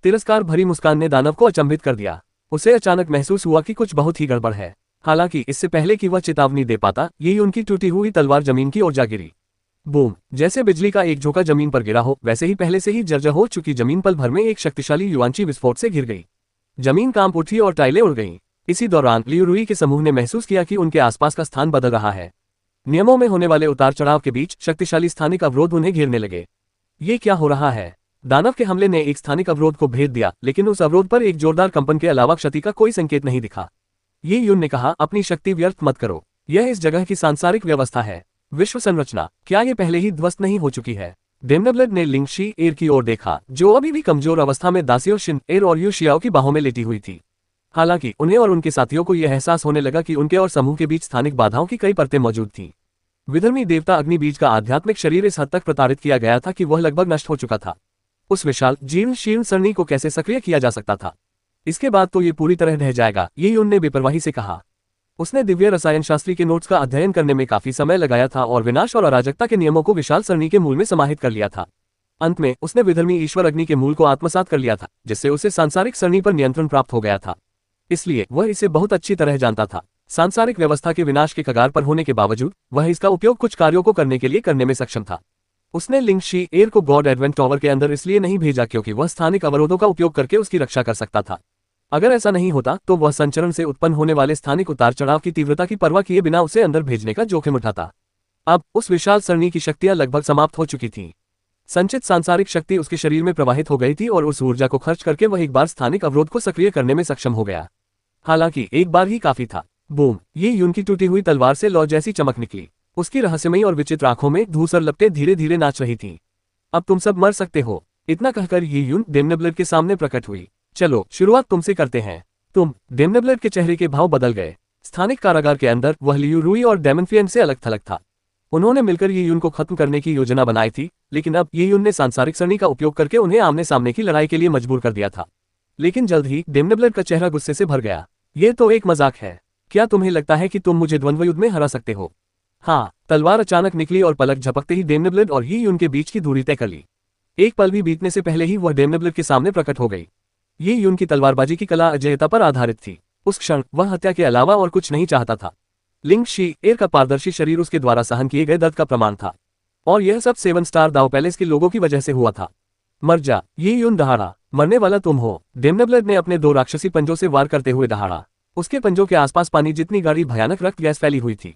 तिरस्कार भरी मुस्कान ने दानव को अचंभित कर दिया। उसे अचानक महसूस हुआ कि कुछ बहुत ही गड़बड़ है। हालांकि इससे पहले कि वह चेतावनी दे पाता, ये यून की टूटी हुई तलवार जमीन की ओर जा गिरी। बूम! जैसे बिजली का एक झोंका जमीन पर गिरा हो, वैसे ही पहले से ही जर्जर हो चुकी जमीन पल भर में एक शक्तिशाली युवांची विस्फोट से घिर गई। जमीन कांप उठी और टाइलें उड़ गईं। इसी दौरान लियू रुई के समूह ने महसूस किया कि उनके आसपास का स्थान बदल रहा है। नियमों में होने वाले उतार चढ़ाव के बीच शक्तिशाली स्थानिक अवरोध उन्हें घेरने लगे। ये क्या हो रहा है? दानव के हमले ने एक स्थानिक अवरोध को भेद दिया, लेकिन उस अवरोध पर एक जोरदार कंपन के अलावा क्षति का कोई संकेत नहीं दिखा। ये यून ने कहा, अपनी शक्ति व्यर्थ मत करो। यह इस जगह की सांसारिक व्यवस्था है। विश्व संरचना, क्या ये पहले ही ध्वस्त नहीं हो चुकी है? डेमनब्लड ने लिंग शी एर की ओर देखा, जो अभी भी कमजोर अवस्था में दासियों शिन एर और यू शियाओ की बाहों में लेटी हुई थी। हालांकि उन्हें और उनके साथियों को यह एहसास होने लगा कि उनके और समूह के बीच स्थानिक बाधाओं की कई परतें मौजूद थीं। विधर्मी देवता अग्नि बीज का आध्यात्मिक शरीर इस हद तक प्रताड़ित किया गया था कि वह लगभग नष्ट हो चुका था। उस विशाल जीर्ण शीर्ण सरणी को कैसे सक्रिय किया जा सकता था? इसके बाद तो ये पूरी तरह ढह जाएगा, ये यून ने बेपरवाही से कहा। उसने दिव्य रसायन शास्त्री के नोट्स का अध्ययन करने में काफी समय लगाया था और विनाश और अराजकता के नियमों को विशाल सरणी के मूल में समाहित कर लिया था। अंत में उसने विधर्मी ईश्वर अग्नि के मूल को आत्मसात कर लिया था, जिससे उसे सांसारिक सरणी पर नियंत्रण प्राप्त हो गया था। इसलिए वह इसे बहुत अच्छी तरह जानता था। सांसारिक व्यवस्था के विनाश के कगार पर होने के बावजूद वह इसका उपयोग कुछ कार्यों को करने के लिए करने में सक्षम था। उसने लिंग शी एर को गॉड एडवेंट टॉवर के अंदर इसलिए नहीं भेजा क्योंकि वह स्थानिक अवरोधों का उपयोग करके उसकी रक्षा कर सकता था। अगर ऐसा नहीं होता तो वह संचरण से उत्पन्न होने वाले स्थानिक उतार चढ़ाव की तीव्रता की परवाह किए बिना उसे अंदर भेजने का जोखिम उठाता। अब उस विशाल सरणी की शक्तियां लगभग समाप्त हो चुकी थीं। संचित सांसारिक शक्ति उसके शरीर में प्रवाहित हो गई थी और उस ऊर्जा को खर्च करके वह एक बार स्थानिक अवरोध को सक्रिय करने में सक्षम हो गया। हालांकि एक बार ही काफी था। बूम! ये यून की टूटी हुई तलवार से लौ जैसी चमक निकली। उसकी रहस्यमयी और विचित्र आंखों में धूसर लपटें धीरे धीरे नाच रही थीं। अब तुम सब मर सकते हो। इतना कहकर ये यून डेमनब्लड के सामने प्रकट हुई। चलो शुरुआत तुमसे करते हैं। तुम। डेमनब्लड के चेहरे के भाव बदल गए। स्थानिक कारागार के अंदर वह लियू रुई और डेमनफियन से अलग थलग था। उन्होंने मिलकर ये यून को खत्म करने की योजना बनाई थी, लेकिन अब ये यून ने सांसारिक सरणी का उपयोग करके उन्हें आमने सामने की लड़ाई के लिए मजबूर कर दिया था। लेकिन जल्द ही डेमनब्लड का चेहरा गुस्से से भर गया। ये तो एक मजाक है। क्या तुम्हें लगता है कि तुम मुझे द्वंद्व युद्ध में हरा सकते हो? हाँ। तलवार अचानक निकली और पलक झपकते ही डेमनब्लड और ये यून के बीच की दूरी तय कर ली। एक पल भी बीतने से पहले ही वह डेमनब्लड के सामने प्रकट हो गई। ये यून की तलवारबाजी की कला अजेयता पर आधारित थी। उस क्षण वह हत्या के अलावा और कुछ नहीं चाहता था। लिंग शी एर का पारदर्शी शरीर उसके द्वारा सहन किए गए दर्द का प्रमाण था। और यह सब 7 स्टार दाव पैलेस के लोगों की वजह से हुआ था। मर जा, ये यून दहाड़ा। मरने वाला तुम हो। डेमनब्लड ने अपने 2 राक्षसी पंजों से वार करते हुए दहाड़ा। उसके पंजों के आसपास पानी जितनी गाढ़ी भयानक रक्त गैस फैली हुई थी।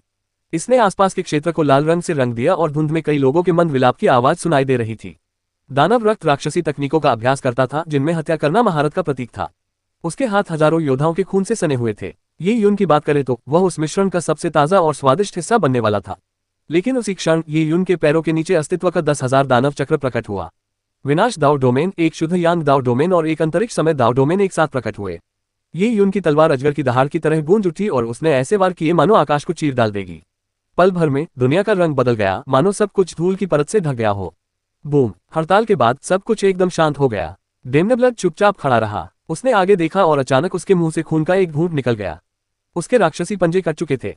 इसने आसपास के क्षेत्र को लाल रंग से रंग दिया और धुंध में कई लोगों के मंद विलाप की आवाज सुनाई दे रही थी। दानव रक्त राक्षसी तकनीकों का अभ्यास करता था, जिनमें हत्या करना महारत का प्रतीक था। उसके हाथ हजारों योद्धाओं के खून से सने हुए थे। ये यून की बात करें तो वह उस मिश्रण का सबसे ताजा और स्वादिष्ट हिस्सा बनने वाला था। लेकिन उसी क्षण ये यून के पैरों के नीचे अस्तित्व का 10,000 दानव चक्र प्रकट हुआ। विनाश दाव डोमेन, एक शुद्ध यांग दाव डोमेन और एक अंतरिक्ष समय दाव डोमेन एक साथ प्रकट हुए। ये यून की तलवार अजगर की दहाड़ की तरह गूंज उठी और उसने ऐसे वार किए मानो आकाश को चीर डाल देगी। पल भर में दुनिया का रंग बदल गया, मानो सब कुछ धूल की परत से ढक गया हो। बूम! हड़ताल के बाद सब कुछ एकदम शांत हो गया। डेमनब्लड चुपचाप खड़ा रहा। उसने आगे देखा और अचानक उसके मुंह से खून का एक घूंट निकल गया। उसके राक्षसी पंजे कट चुके थे।